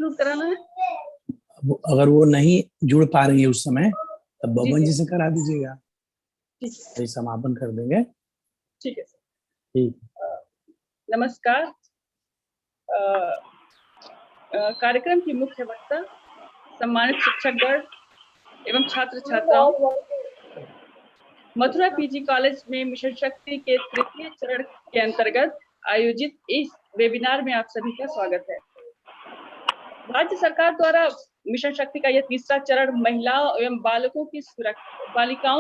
Include कराना है? अगर वो नहीं जुड़ पा रही है उस समय, तब जी बबन जी सर। से करा दीजिएगा, ठीक वही समापन कर देंगे। ठीक है सर। ठीक। नमस्कार। कार्यक्रम की मुख्य वक्ता, सम्मानित शिक्षकगण एवं छात्र छात्राओं, मथुरा पीजी कॉलेज में मिशन शक्ति के तृतीय चरण के अंतर्गत आयोजित इस वेबिनार में आप सभी का स्वागत है। राज्य सरकार द्वारा मिशन शक्ति का यह तीसरा चरण महिलाओं एवं बालिकाओं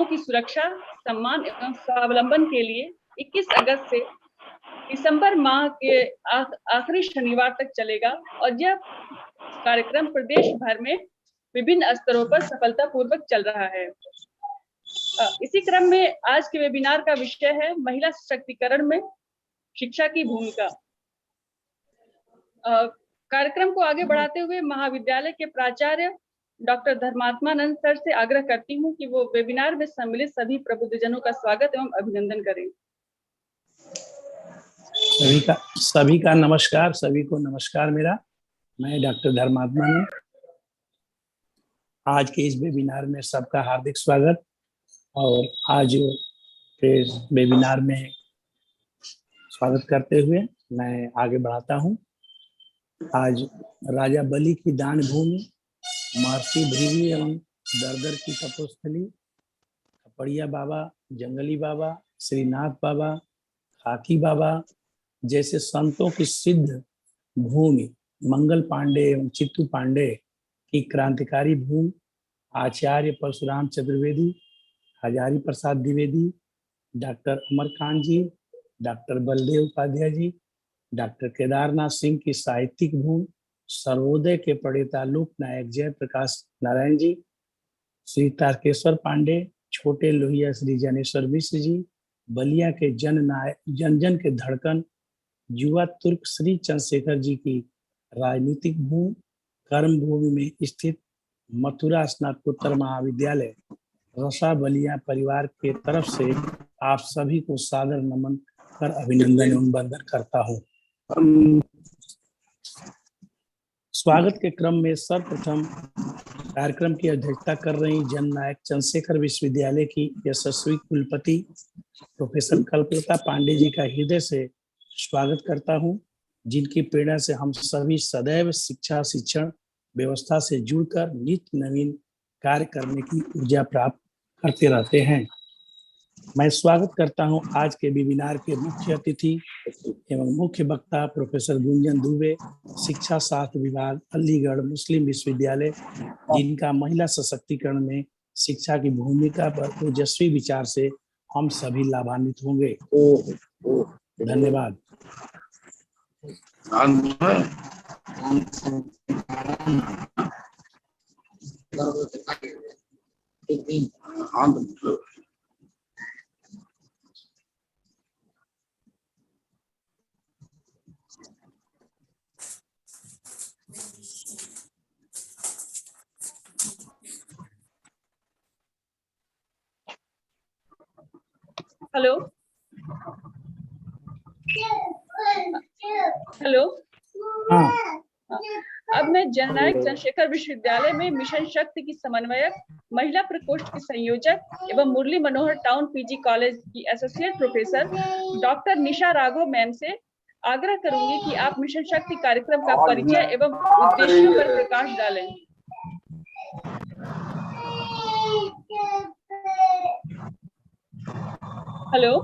की सुरक्षा, सम्मान एवं स्वावलंबन के लिए 21 अगस्त से दिसंबर माह के आखिरी शनिवार तक चलेगा और यह कार्यक्रम प्रदेश भर में विभिन्न स्तरों पर सफलतापूर्वक चल रहा है। इसी क्रम में आज के वेबिनार का विषय है महिला सशक्तिकरण में शिक्षा की भूमिका। कार्यक्रम को आगे बढ़ाते हुए महाविद्यालय के प्राचार्य डॉक्टर धर्मात्मानंद सर से आग्रह करती हूं कि वो वेबिनार में सम्मिलित सभी प्रबुद्धजनों का स्वागत एवं अभिनंदन करें। सभी का नमस्कार, सभी को नमस्कार मेरा। मैं डॉक्टर धर्मात्मानंद, आज के इस वेबिनार में सबका हार्दिक स्वागत। और आज के वेबिनार में स्वागत करते हुए मैं आगे बढ़ाता हूं। आज राजा बलि की दान भूमि, महर्षि भृगु एवं दरदर की तपोस्थली, खपड़िया बाबा, जंगली बाबा, श्रीनाथ बाबा, खाकी बाबा जैसे संतों की सिद्ध भूमि, मंगल पांडे एवं चित्तू पांडे की क्रांतिकारी भूमि, आचार्य परशुराम चतुर्वेदी, हजारी प्रसाद द्विवेदी, डॉक्टर अमरकांत जी, डॉक्टर बलदेव उपाध्याय जी, डॉक्टर केदारनाथ सिंह की साहित्यिक भूमि, सर्वोदय के प्रणेता लोक नायक जयप्रकाश नारायण जी, श्री तारकेश्वर पांडे, छोटे लोहिया श्री जनेश्वर मिश्र जी, बलिया के जन जन के धड़कन युवा तुर्क श्री चंद्रशेखर जी की राजनीतिक भूमि, कर्म भूमि में स्थित मथुरा स्नातकोत्तर महाविद्यालय रसा बलिया परिवार के तरफ से आप सभी को सादर नमन कर अभिनंदन एवं वंदन करता हूँ। स्वागत के क्रम में सर्वप्रथम कार्यक्रम की अध्यक्षता कर रही जननायक चंद्रशेखर विश्वविद्यालय की यशस्वी कुलपति प्रोफेसर कल्पलता पांडे जी का हृदय से स्वागत करता हूं, जिनकी प्रेरणा से हम सभी सदैव शिक्षा शिक्षण व्यवस्था से जुड़कर नित्य नवीन कार्य करने की ऊर्जा प्राप्त करते रहते हैं। मैं स्वागत करता हूं आज के वेबिनार के मुख्य अतिथि एवं मुख्य वक्ता प्रोफेसर गुंजन दुबे, शिक्षा शास्त्र विभाग, अलीगढ़ मुस्लिम विश्वविद्यालय, जिनका महिला सशक्तिकरण में शिक्षा की भूमिका पर ओजस्वी विचार से हम सभी लाभान्वित होंगे। धन्यवाद। Hello hello. अब मैं जननायक चंद्रशेखर विश्वविद्यालय में मिशन शक्ति की समन्वयक, महिला प्रकोष्ठ की संयोजक एवं Murli Manohar town PG college की एसोसिएट प्रोफेसर डॉक्टर निशा राघव मैम से आग्रह करूंगी कि आप मिशन शक्ति कार्यक्रम का परिचय एवं उद्देश्यों पर प्रकाश डालें। हेलो।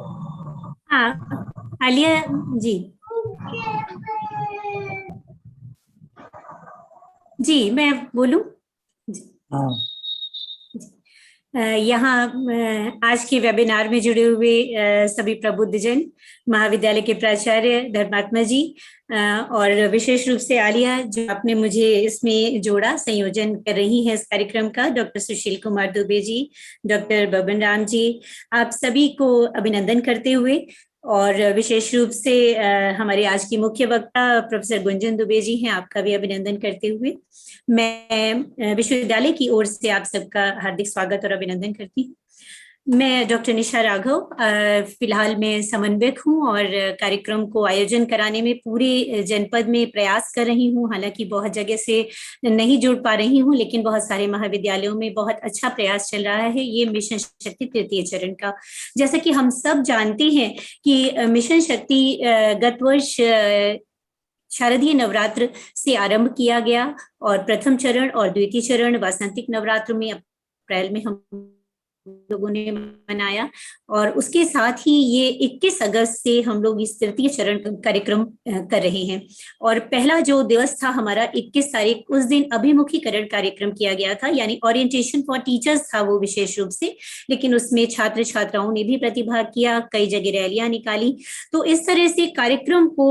हाँ, आलिया जी। जी मैं बोलूं? हाँ। यहाँ आज के वेबिनार में जुड़े हुए सभी प्रबुद्धजन, महाविद्यालय के प्राचार्य धर्मात्मा जी और विशेष रूप से आलिया जो आपने मुझे इसमें जोड़ा, संयोजन कर रही हैं इस कार्यक्रम का, डॉक्टर सुशील कुमार दुबे जी, डॉक्टर बबन राम जी, आप सभी को अभिनंदन करते हुए और विशेष रूप से हमारे आज की मुख्य वक्ता प्रोफेसर गुंजन दुबे जी हैं, आपका भी अभिनंदन करते हुए मैं विश्वविद्यालय की ओर से आप सबका हार्दिक स्वागत और अभिनंदन करती हूँ। मैं डॉक्टर निशा राघव, फिलहाल मैं समन्वयक हूं और कार्यक्रम को आयोजन कराने में पूरे जनपद में प्रयास कर रही हूं। हालांकि बहुत जगह से नहीं जुड़ पा रही हूं, लेकिन बहुत सारे महाविद्यालयों में बहुत अच्छा प्रयास चल रहा है ये मिशन शक्ति तृतीय चरण का। जैसा कि हम सब जानते हैं कि मिशन शक्ति गत वर्ष शारदीय नवरात्र से आरंभ किया गया और प्रथम चरण और द्वितीय चरण वासंतिक नवरात्र में अप्रैल में हम लोगों ने मनाया, और उसके साथ ही ये 21 अगस्त से हम लोग इस तृतीय चरण कार्यक्रम कर रहे हैं। और पहला जो दिवस था हमारा 21 तारीख, उस दिन अभिमुखीकरण कार्यक्रम किया गया था, यानी ओरिएंटेशन फॉर टीचर्स था वो विशेष रूप से, लेकिन उसमें छात्र छात्राओं ने भी प्रतिभाग किया, कई जगह रैलियां निकाली। तो इस तरह से कार्यक्रम को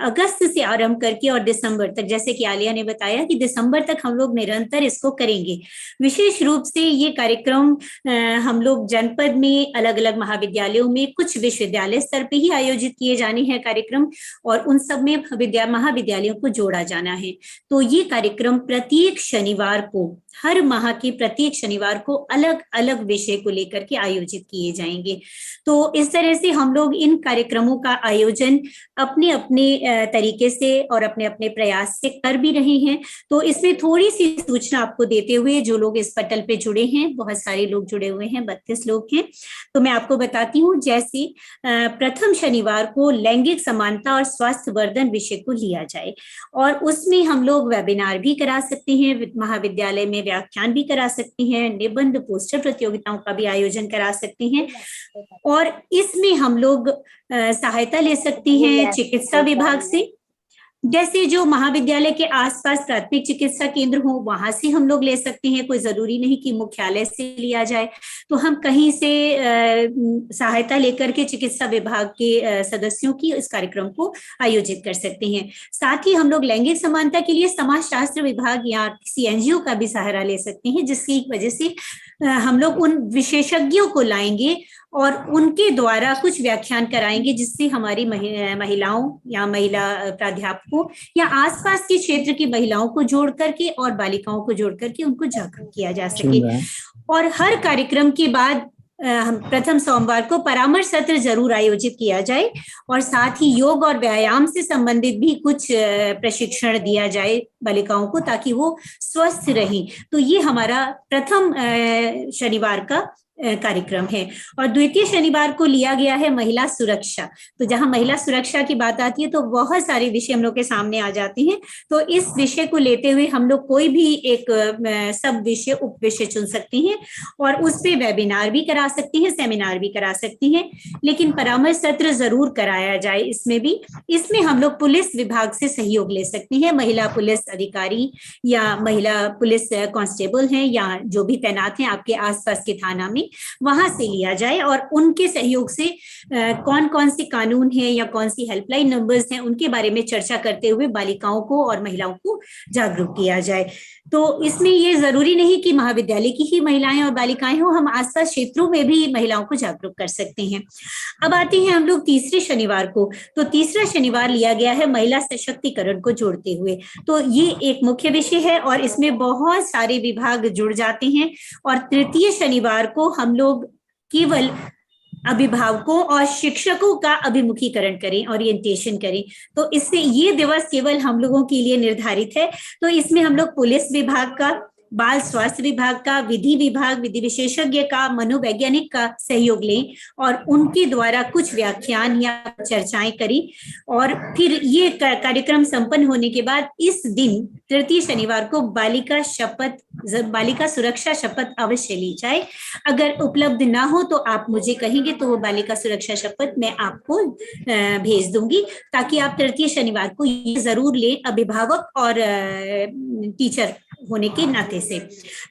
अगस्त से आरंभ करके और दिसंबर तक, जैसे कि आलिया ने बताया कि दिसंबर तक हम लोग निरंतर इसको करेंगे। विशेष रूप से ये कार्यक्रम हम लोग जनपद में अलग अलग महाविद्यालयों में, कुछ विश्वविद्यालय स्तर पे ही आयोजित किए जाने हैं कार्यक्रम, और उन सब में महाविद्यालयों को जोड़ा जाना है। तो ये कार्यक्रम प्रत्येक शनिवार को, हर माह के प्रत्येक शनिवार को अलग अलग विषय को लेकर के आयोजित किए जाएंगे। तो इस तरह से हम लोग इन कार्यक्रमों का आयोजन अपने अपने तरीके से और अपने अपने प्रयास से कर भी रहे हैं। तो इसमें थोड़ी सी सूचना आपको देते हुए, जो लोग इस पटल पे जुड़े हैं, बहुत सारे लोग जुड़े हुए हैं, 32 लोग हैं, तो मैं आपको बताती हूँ। जैसे प्रथम शनिवार को लैंगिक समानता और स्वास्थ्य वर्धन विषय को लिया जाए, और उसमें हम लोग वेबिनार भी करा सकते हैं, महाविद्यालय में व्याख्यान भी करा सकते हैं, निबंध पोस्टर प्रतियोगिताओं का भी आयोजन करा सकते हैं, और इसमें हम लोग सहायता ले सकते हैं चिकित्सा विभाग से। जैसे जो महाविद्यालय के आसपास प्राथमिक चिकित्सा केंद्र हो, वहां से हम लोग ले सकते हैं, कोई जरूरी नहीं कि मुख्यालय से लिया जाए। तो हम कहीं से सहायता लेकर के चिकित्सा विभाग के सदस्यों की इस कार्यक्रम को आयोजित कर सकते हैं। साथ ही हम लोग लैंगिक समानता के लिए समाज शास्त्र विभाग या किसी एनजीओ का भी सहारा ले सकते हैं, जिसकी वजह से हम लोग उन विशेषज्ञों को लाएंगे और उनके द्वारा कुछ व्याख्यान कराएंगे, जिससे हमारी महिलाओं या महिला प्राध्यापकों या आसपास के क्षेत्र की महिलाओं को जोड़ करके और बालिकाओं को जोड़ करके उनको जागरूक किया जा सके। और हर कार्यक्रम के बाद हम प्रथम सोमवार को परामर्श सत्र जरूर आयोजित किया जाए, और साथ ही योग और व्यायाम से संबंधित भी कुछ प्रशिक्षण दिया जाए बालिकाओं को, ताकि वो स्वस्थ रहें। तो ये हमारा प्रथम शनिवार का कार्यक्रम है। और द्वितीय शनिवार को लिया गया है महिला सुरक्षा। तो जहां महिला सुरक्षा की बात आती है तो बहुत सारे विषय हम लोग के सामने आ जाते हैं। तो इस विषय को लेते हुए हम लोग कोई भी एक सब विषय उप विषय चुन सकते हैं और उस पे वेबिनार भी करा सकते हैं, सेमिनार भी करा सकते हैं, लेकिन परामर्श सत्र जरूर कराया जाए। इसमें भी, इसमें हम लोग पुलिस विभाग से सहयोग ले सकते हैं, महिला पुलिस अधिकारी या महिला पुलिस कांस्टेबल हैं या जो भी तैनात हैं आपके आसपास के थाना में, वहां से लिया जाए और उनके सहयोग से कौन कौन से कानून हैं या कौन सी हेल्पलाइन नंबर्स हैं उनके बारे में चर्चा करते हुए बालिकाओं को और महिलाओं को जागरूक किया जाए। तो इसमें ये जरूरी नहीं कि महाविद्यालय की ही महिलाएं और बालिकाएं हो, हम आसपास क्षेत्रों में भी महिलाओं को जागरूक कर सकते हैं। अब आते हैं हम लोग तीसरे शनिवार को। तो तीसरा शनिवार लिया गया है महिला सशक्तिकरण को जोड़ते हुए। तो ये एक मुख्य विषय है और इसमें बहुत सारे विभाग जुड़ जाते हैं। और तृतीय शनिवार को हम लोग केवल अभिभावकों और शिक्षकों का अभिमुखीकरण करें, ओरिएंटेशन करें। तो इससे ये दिवस केवल हम लोगों के लिए निर्धारित है। तो इसमें हम लोग पुलिस विभाग का, बाल स्वास्थ्य विभाग का, विधि विभाग, विधि विशेषज्ञ का, मनोवैज्ञानिक का सहयोग लें और उनके द्वारा कुछ व्याख्यान या चर्चाएं करें। और फिर ये कार्यक्रम संपन्न होने के बाद इस दिन तृतीय शनिवार को बालिका शपथ, बालिका सुरक्षा शपथ अवश्य ली जाए। अगर उपलब्ध ना हो तो आप मुझे कहेंगे तो वो बालिका सुरक्षा शपथ मैं आपको भेज दूंगी, ताकि आप तृतीय शनिवार को ये जरूर लें, अभिभावक और टीचर होने के नाते से।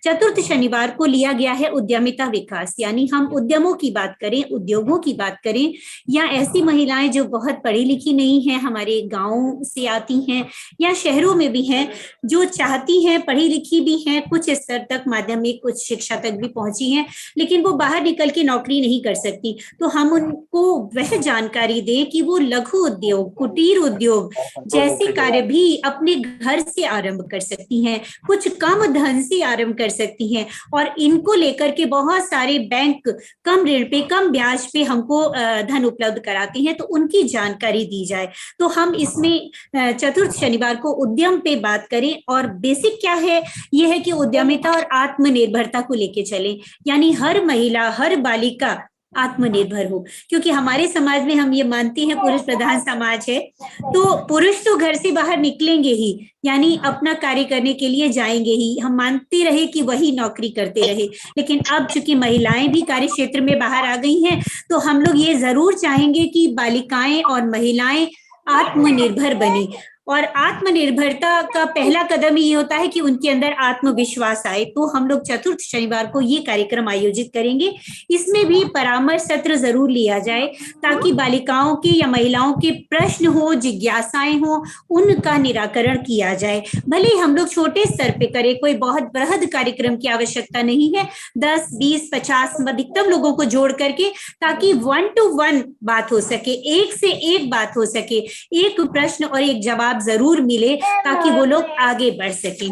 चतुर्थ शनिवार को लिया गया है उद्यमिता विकास, यानी हम उद्यमों की बात करें, उद्योगों की बात करें, या ऐसी महिलाएं जो बहुत पढ़ी लिखी नहीं है, हमारे गांव से आती हैं या शहरों में भी हैं, जो चाहती हैं, पढ़ी लिखी भी हैं, कुछ स्तर तक माध्यमिक उच्च शिक्षा तक भी पहुंची हैं, लेकिन वो बाहर निकल के नौकरी नहीं कर सकती। तो हम उनको वह जानकारी दें कि वो लघु उद्योग, कुटीर उद्योग जैसे कार्य भी अपने घर से आरंभ कर सकती हैं। कुछ कुछ कम धन से आरंभ कर सकती हैं और इनको लेकर के बहुत सारे बैंक कम ऋण पे, कम ब्याज पे हमको धन उपलब्ध कराते हैं, तो उनकी जानकारी दी जाए। तो हम इसमें चतुर्थ शनिवार को उद्यम पे बात करें और बेसिक क्या है, यह है कि उद्यमिता और आत्मनिर्भरता को लेके चले, यानी हर महिला, हर बालिका आत्मनिर्भर हो, क्योंकि हमारे समाज में हम ये मानते हैं पुरुष प्रधान समाज है, तो पुरुष तो घर से बाहर निकलेंगे ही, यानी अपना कार्य करने के लिए जाएंगे ही, हम मानते रहे कि वही नौकरी करते रहे। लेकिन अब चूंकि महिलाएं भी कार्य क्षेत्र में बाहर आ गई हैं, तो हम लोग ये जरूर चाहेंगे कि बालिकाएं और महिलाएं आत्मनिर्भर बने। और आत्मनिर्भरता का पहला कदम ये होता है कि उनके अंदर आत्मविश्वास आए। तो हम लोग चतुर्थ शनिवार को ये कार्यक्रम आयोजित करेंगे। इसमें भी परामर्श सत्र जरूर लिया जाए ताकि बालिकाओं के या महिलाओं के प्रश्न हो, जिज्ञासाएं हो, उनका निराकरण किया जाए। भले ही हम लोग छोटे स्तर पे करें, कोई बहुत बृहद कार्यक्रम की आवश्यकता नहीं है, 10, 20, 50 अधिकतम लोगों को जोड़ करके, ताकि 1 to 1 बात हो सके, एक से एक बात हो सके, एक प्रश्न और एक जवाब जरूर मिले ताकि वो लोग आगे बढ़ सकें।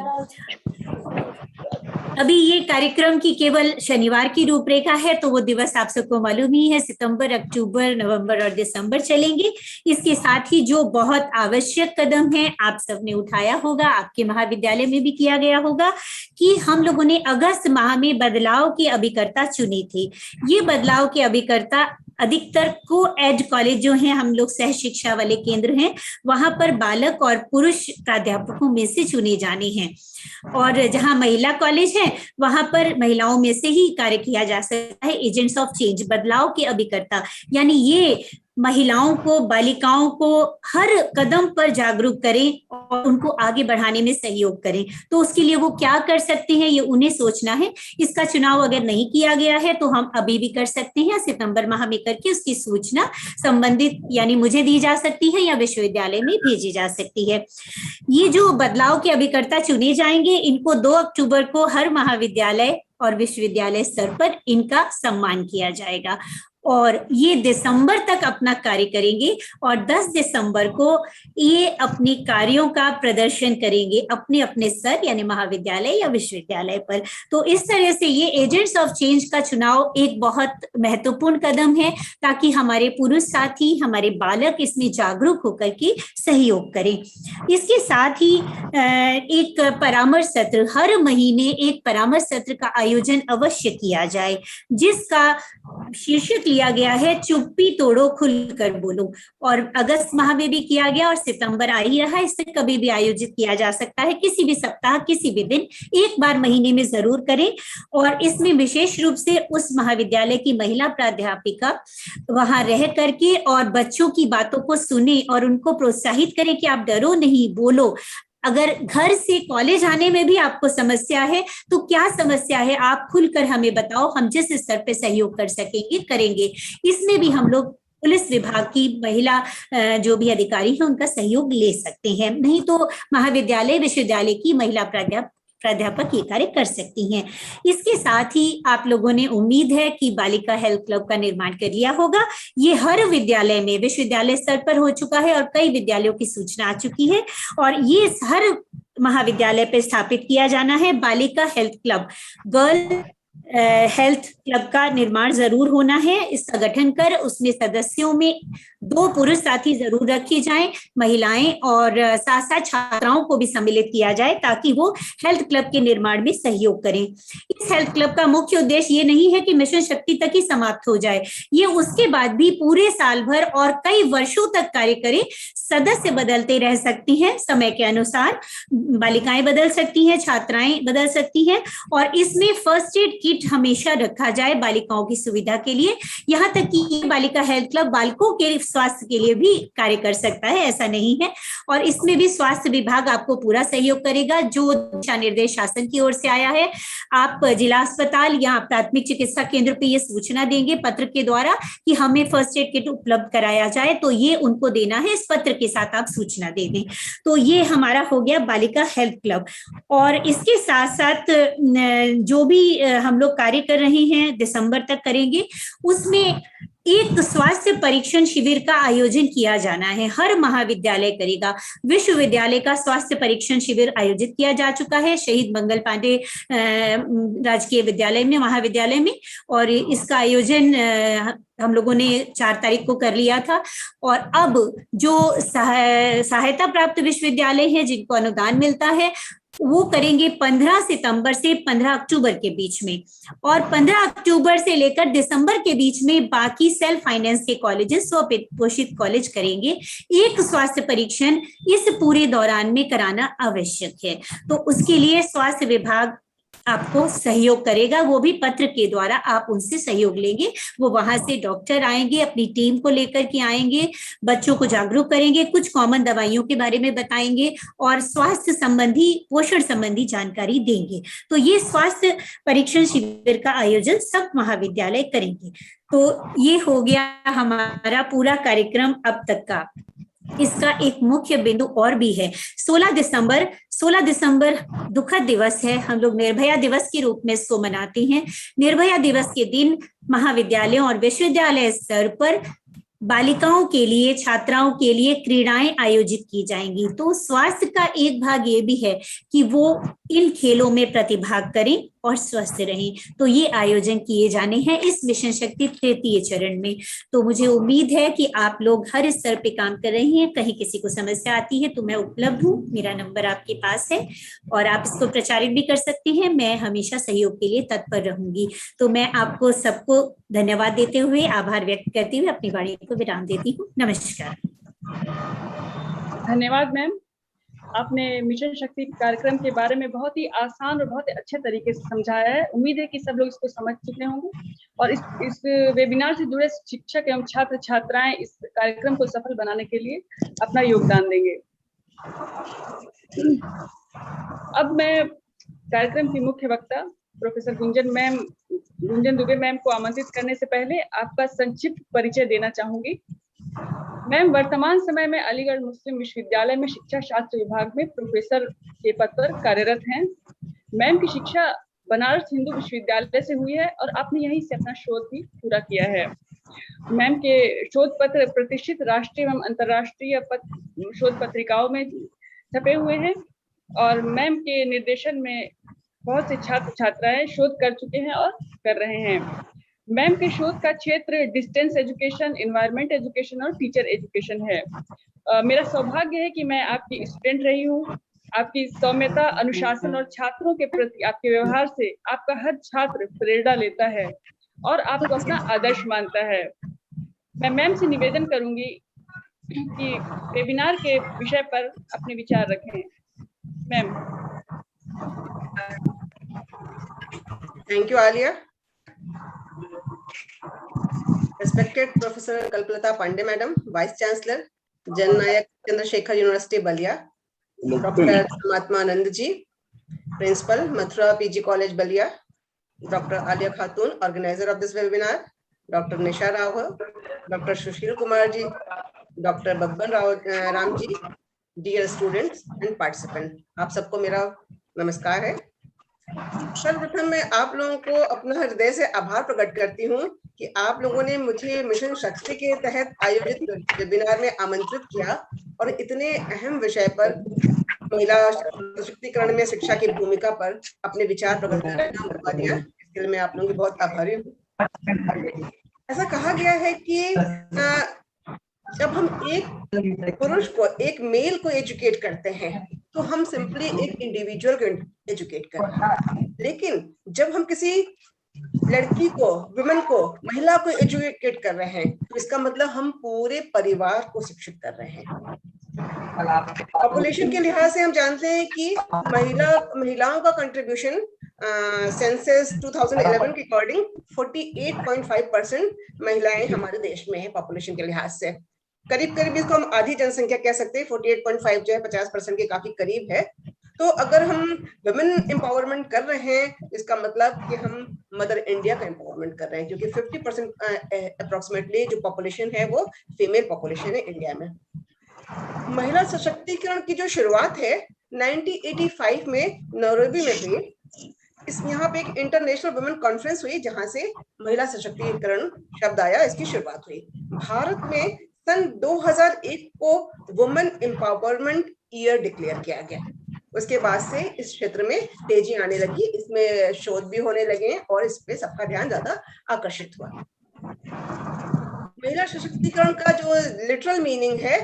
अभी ये कार्यक्रम की केवल शनिवार की रूपरेखा है, तो वो दिवस आप सबको मालूम ही है, सितंबर, अक्टूबर, नवंबर और दिसंबर चलेंगे। इसके साथ ही जो बहुत आवश्यक कदम है आप सबने उठाया होगा, आपके महाविद्यालय में भी किया गया होगा, कि हम लोगों ने अगस्त माह में बदलाव के अभिकर्ता चुने थे। ये बदलाव के अभिकर्ता अधिकतर को एड कॉलेज जो हैं, हम लोग सह शिक्षा वाले केंद्र हैं, वहां पर बालक और पुरुष प्राध्यापकों में से चुने जाने हैं। और जहां महिला कॉलेज है वहां पर महिलाओं में से ही कार्य किया जा सकता है। एजेंट्स ऑफ चेंज, बदलाव के अभिकर्ता, यानी ये महिलाओं को, बालिकाओं को हर कदम पर जागरूक करें और उनको आगे बढ़ाने में सहयोग करें। तो उसके लिए वो क्या कर सकते हैं, ये उन्हें सोचना है। इसका चुनाव अगर नहीं किया गया है तो हम अभी भी कर सकते हैं, सितंबर माह में करके उसकी सूचना संबंधित यानी मुझे दी जा सकती है या विश्वविद्यालय में भेजी जा सकती है। ये जो बदलाव के अभिकर्ता चुने जाएंगे, इनको 2 अक्टूबर को हर महाविद्यालय और विश्वविद्यालय स्तर पर इनका सम्मान किया जाएगा और ये दिसंबर तक अपना कार्य करेंगे और 10 दिसंबर को ये अपने कार्यों का प्रदर्शन करेंगे अपने अपने स्तर यानी महाविद्यालय या विश्वविद्यालय पर। तो इस तरह से ये एजेंट्स ऑफ चेंज का चुनाव एक बहुत महत्वपूर्ण कदम है ताकि हमारे पुरुष साथी, हमारे बालक इसमें जागरूक होकर के सहयोग करें। इसके साथ ही एक परामर्श सत्र, हर महीने एक परामर्श सत्र का आयोजन अवश्य किया जाए, जिसका शीर्षक लिया गया है चुप्पी तोड़ो खुलकर बोलो। और अगस्त माह में भी किया गया और सितंबर आ ही रहा है, इससे कभी भी आयोजित किया जा सकता है, किसी भी सप्ताह, किसी भी दिन, एक बार महीने में जरूर करें। और इसमें विशेष रूप से उस महाविद्यालय की महिला प्राध्यापिका वहां रह करके और बच्चों की बातों को सुने और उनको प्रोत्साहित करें कि आप डरो नहीं, बोलो। अगर घर से कॉलेज आने में भी आपको समस्या है तो क्या समस्या है, आप खुलकर हमें बताओ, हम जिस स्तर पे सहयोग कर सकेंगे करेंगे। इसमें भी हम लोग पुलिस विभाग की महिला जो भी अधिकारी हैं उनका सहयोग ले सकते हैं, नहीं तो महाविद्यालय, विश्वविद्यालय की महिला प्राध्यापक ये कार्य कर सकती हैं। इसके साथ ही आप लोगों ने उम्मीद है कि बालिका हेल्थ क्लब का निर्माण कर लिया होगा। ये हर विद्यालय में, विश्वविद्यालय स्तर पर हो चुका है और कई विद्यालयों की सूचना आ चुकी है और ये हर महाविद्यालय पे स्थापित किया जाना है। बालिका health club, girl health club का निर्माण जरूर होना है। इसका गठन कर उसमें सदस्यों में 2 पुरुष साथी जरूर रखे जाएं, महिलाएं और साथ साथ छात्राओं को भी सम्मिलित किया जाए ताकि वो हेल्थ क्लब के निर्माण में सहयोग करें। इस हेल्थ क्लब का मुख्य उद्देश्य ये नहीं है कि मिशन शक्ति तक ही समाप्त हो जाए, ये उसके बाद भी पूरे साल भर और कई वर्षों तक कार्य करे। सदस्य बदलते रह सकती हैं समय के अनुसार, बालिकाएं बदल सकती हैं, छात्राएं बदल सकती हैं और इसमें फर्स्ट एड किट हमेशा रखा जाए बालिकाओं की सुविधा के लिए। यहाँ तक कि बालिका हेल्थ क्लब बालकों के स्वास्थ्य के लिए भी कार्य कर सकता है, ऐसा नहीं है। और इसमें भी स्वास्थ्य विभाग आपको पूरा सहयोग करेगा, जो दिशा निर्देश शासन की ओर से आया है। आप जिला अस्पताल या प्राथमिक चिकित्सा केंद्र पे ये सूचना देंगे पत्र के द्वारा कि हमें फर्स्ट एड किट उपलब्ध कराया जाए, तो ये उनको देना है, इस पत्र के साथ आप सूचना दे दें। तो ये हमारा हो गया बालिका हेल्थ क्लब। और इसके साथ साथ जो भी हम लोग कार्य कर रहे हैं दिसंबर तक करेंगे, उसमें एक स्वास्थ्य परीक्षण शिविर का आयोजन किया जाना है, हर महाविद्यालय करेगा। विश्वविद्यालय का स्वास्थ्य परीक्षण शिविर आयोजित किया जा चुका है शहीद मंगल पांडे राजकीय विद्यालय में, महाविद्यालय में, और इसका आयोजन हम लोगों ने 4 तारीख को कर लिया था। और अब जो सहायता प्राप्त विश्वविद्यालय है जिनको अनुदान मिलता है वो करेंगे 15 सितंबर से 15 अक्टूबर के बीच में, और 15 अक्टूबर से लेकर दिसंबर के बीच में बाकी सेल्फ फाइनेंस के कॉलेजेस, स्व पोषित कॉलेज करेंगे। एक स्वास्थ्य परीक्षण इस पूरे दौरान में कराना आवश्यक है, तो उसके लिए स्वास्थ्य विभाग आपको सहयोग करेगा, वो भी पत्र के द्वारा आप उनसे सहयोग लेंगे। वो वहां से डॉक्टर आएंगे, अपनी टीम को लेकर के आएंगे, बच्चों को जागरूक करेंगे, कुछ कॉमन दवाइयों के बारे में बताएंगे और स्वास्थ्य संबंधी, पोषण संबंधी जानकारी देंगे। तो ये स्वास्थ्य परीक्षण शिविर का आयोजन सब महाविद्यालय करेंगे। तो ये हो गया हमारा पूरा कार्यक्रम अब तक का। इसका एक मुख्य बिंदु और भी है, 16 दिसंबर दुखद दिवस है, हम लोग निर्भया दिवस के रूप में इसको मनाते हैं। निर्भया दिवस के दिन महाविद्यालयों और विश्वविद्यालय स्तर पर बालिकाओं के लिए, छात्राओं के लिए क्रीड़ाएं आयोजित की जाएंगी। तो स्वास्थ्य का एक भाग ये भी है कि वो इन खेलों में प्रतिभाग करें और स्वस्थ रहें। तो ये आयोजन किए जाने हैं इस मिशन शक्ति 3य चरण में। तो मुझे उम्मीद है कि आप लोग हर स्तर पे काम कर रहे हैं। कहीं किसी को समस्या आती है तो मैं उपलब्ध हूँ, मेरा नंबर आपके पास है और आप इसको प्रचारित भी कर सकते हैं। मैं हमेशा सहयोग के लिए तत्पर रहूंगी। तो मैं आपको सबको धन्यवाद देते हुए, आभार व्यक्त करते हुए अपनी वाणी को विराम देती हूँ। नमस्कार। धन्यवाद मैम, आपने मिशन शक्ति कार्यक्रम के बारे में बहुत ही आसान और बहुत ही अच्छे तरीके से समझाया है। उम्मीद है कि सब लोग इसको समझ चुके होंगे और इस वेबिनार से जुड़े शिक्षक एवं छात्र छात्राएं इस कार्यक्रम को सफल बनाने के लिए अपना योगदान देंगे। अब मैं कार्यक्रम की मुख्य वक्ता प्रोफेसर गुंजन दुबे मैम को आमंत्रित करने से पहले आपका संक्षिप्त परिचय देना चाहूंगी। मैम वर्तमान समय में अलीगढ़ मुस्लिम विश्वविद्यालय में शिक्षा शास्त्र विभाग में प्रोफेसर के पद पर कार्यरत हैं। मैम की शिक्षा बनारस हिंदू विश्वविद्यालय से हुई है और आपने यहीं से अपना शोध भी पूरा किया है। मैम के शोध पत्र प्रतिष्ठित राष्ट्रीय एवं अंतर्राष्ट्रीय शोध पत्रिकाओं में छपे हुए हैं और मैम के निर्देशन में बहुत से छात्र छात्राएं शोध कर चुके हैं और कर रहे हैं। मैम के शोध का क्षेत्र डिस्टेंस एजुकेशन, एनवायरमेंट एजुकेशन और टीचर एजुकेशन है। मेरा सौभाग्य है कि मैं आपकी स्टूडेंट रही हूँ। आपकी सौम्यता, अनुशासन और छात्रों के प्रति आपके व्यवहार से आपका हर छात्र प्रेरणा लेता है और आपको अपना आदर्श मानता है। मैं मैम से निवेदन करूंगी कि वेबिनार के विषय पर अपने विचार रखें। Ma'am. Thank you, Alia. Respected Professor Kalpalata Pandey Madam, Vice Chancellor, Jan Nayak Chandrasekhar University, Balia, Dr. Samatmanand Ji, Principal, Mathura PG College, Balia, Dr. Alia Khatun, Organizer of this webinar, Dr. Nisha Rao, Dr. Sushil Kumar Ji, Dr. Babban Ram Ji, dear students and participants, आप सबको मेरा नमस्कार है। सर्वप्रथम मैं आप लोगों को अपना हृदय से आभार प्रकट करती हूँ कि आप लोगों ने मुझे मिशन शक्ति के तहत आयोजित वेबिनार में आमंत्रित किया और इतने अहम विषय पर, महिला सशक्तिकरण में शिक्षा की भूमिका पर अपने विचार प्रकट करने का मौका दिया। इसके लिए मैं आप लोगों की बहुत आभारी हूँ। ऐसा कहा गया है कि जब हम एक पुरुष को, एक मेल को एजुकेट करते हैं तो हम सिंपली एक इंडिविजुअल को एजुकेट कर रहे हैं, लेकिन जब हम किसी लड़की को, वुमेन को, महिला को एजुकेट कर रहे हैं तो इसका मतलब हम पूरे परिवार को शिक्षित कर रहे हैं। पॉपुलेशन के लिहाज से हम जानते हैं कि महिलाओं का कंट्रीब्यूशन सेंसस 2011 के अकॉर्डिंग 48.5% महिलाएं हमारे देश में है। पॉपुलेशन के लिहाज से करीब करीब इसको हम आधी जनसंख्या कह सकते हैं। 48.5 जो है 50% के काफी करीब है। तो अगर हम वुमेन एम्पावरमेंट कर रहे हैं इसका मतलब कि हम मदर इंडिया का एम्पावरमेंट कर रहे हैं, क्योंकि 50% अप्रोक्सीमेटली जो पॉपुलेशन है वो फीमेल पॉपुलेशन है इंडिया में। महिला सशक्तिकरण की जो शुरुआत है 1985 में नैरोबी में हुई। यहाँ पे एक इंटरनेशनल वुमेन कॉन्फ्रेंस हुई जहां से महिला सशक्तिकरण शब्द आया, इसकी शुरुआत हुई। भारत में सन 2001 को वुमेन एम्पावरमेंट ईयर डिक्लेयर किया गया। उसके बाद से इस क्षेत्र में तेजी आने लगी, इसमें शोध भी होने लगे और इस पे सबका ध्यान ज्यादा आकर्षित हुआ। महिला सशक्तिकरण का जो लिटरल मीनिंग है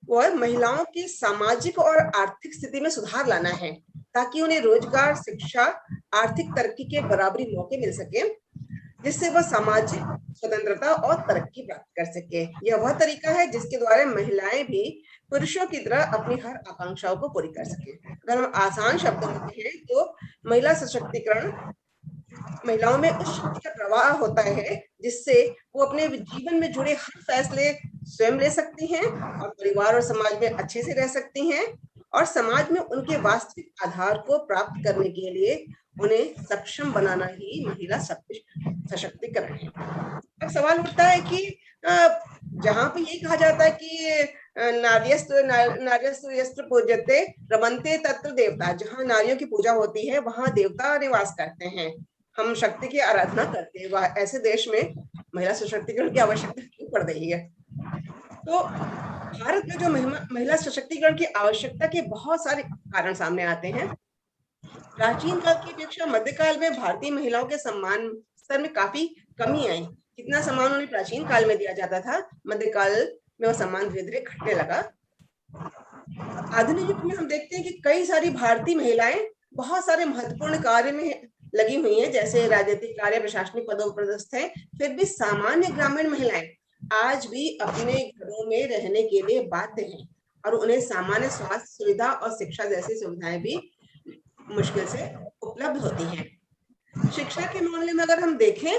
वो है महिलाओं की सामाजिक और आर्थिक स्थिति में सुधार लाना है, ताकि उन्हें रोजगार, शिक्षा, आर्थिक तरक्की के बराबरी मौके मिल सके, जिससे वह सामाजिक स्वतंत्रता और तरक्की प्राप्त कर सके। यह वह तरीका है जिसके द्वारा महिलाएं भी पुरुषों की तरह अपनी हर आकांक्षाओं को पूरी कर सके। अगर हम आसान शब्दों में कहें तो महिला सशक्तिकरण महिलाओं में उस शक्ति का प्रवाह होता है जिससे वो अपने जीवन में जुड़े हर फैसले स्वयं ले सकती हैं और परिवार और समाज में अच्छे से रह सकती हैं, और समाज में उनके वास्तविक आधार को प्राप्त करने के लिए उन्हें सक्षम बनाना ही महिला सशक्तिकरण है। अब सवाल उठता है कि जहां पे ये कहा जाता है कि नार्यस्तु यत्र पूज्यते रमन्ते तत्र देवता, जहां नारियों की पूजा होती है वहां देवता निवास करते हैं, हम शक्ति की आराधना करते हैं, वह ऐसे देश में महिला सशक्तिकरण की आवश्यकता क्यों पड़ रही है? तो भारत में जो महिला सशक्तिकरण की आवश्यकता के बहुत सारे कारण सामने आते हैं। प्राचीन काल की अपेक्षा मध्यकाल में भारतीय महिलाओं के सम्मान स्तर में काफी कमी आई। कितना सम्मान उन्हें प्राचीन काल में दिया जाता था, मध्यकाल में वो सम्मान धीरे धीरे घटने लगा। आधुनिक युग में हम देखते हैं कि कई सारी भारतीय महिलाएं बहुत सारे महत्वपूर्ण कार्य में लगी हुई हैं, जैसे राजनीतिक कार्य, प्रशासनिक पदों पर पदस्थ हैं। फिर भी सामान्य ग्रामीण महिलाएं आज भी अपने घरों में रहने के लिए बाध्य हैं और उन्हें सामान्य स्वास्थ्य सुविधा और शिक्षा जैसी सुविधाएं भी मुश्किल से उपलब्ध होती हैं। शिक्षा के मामले में अगर हम देखें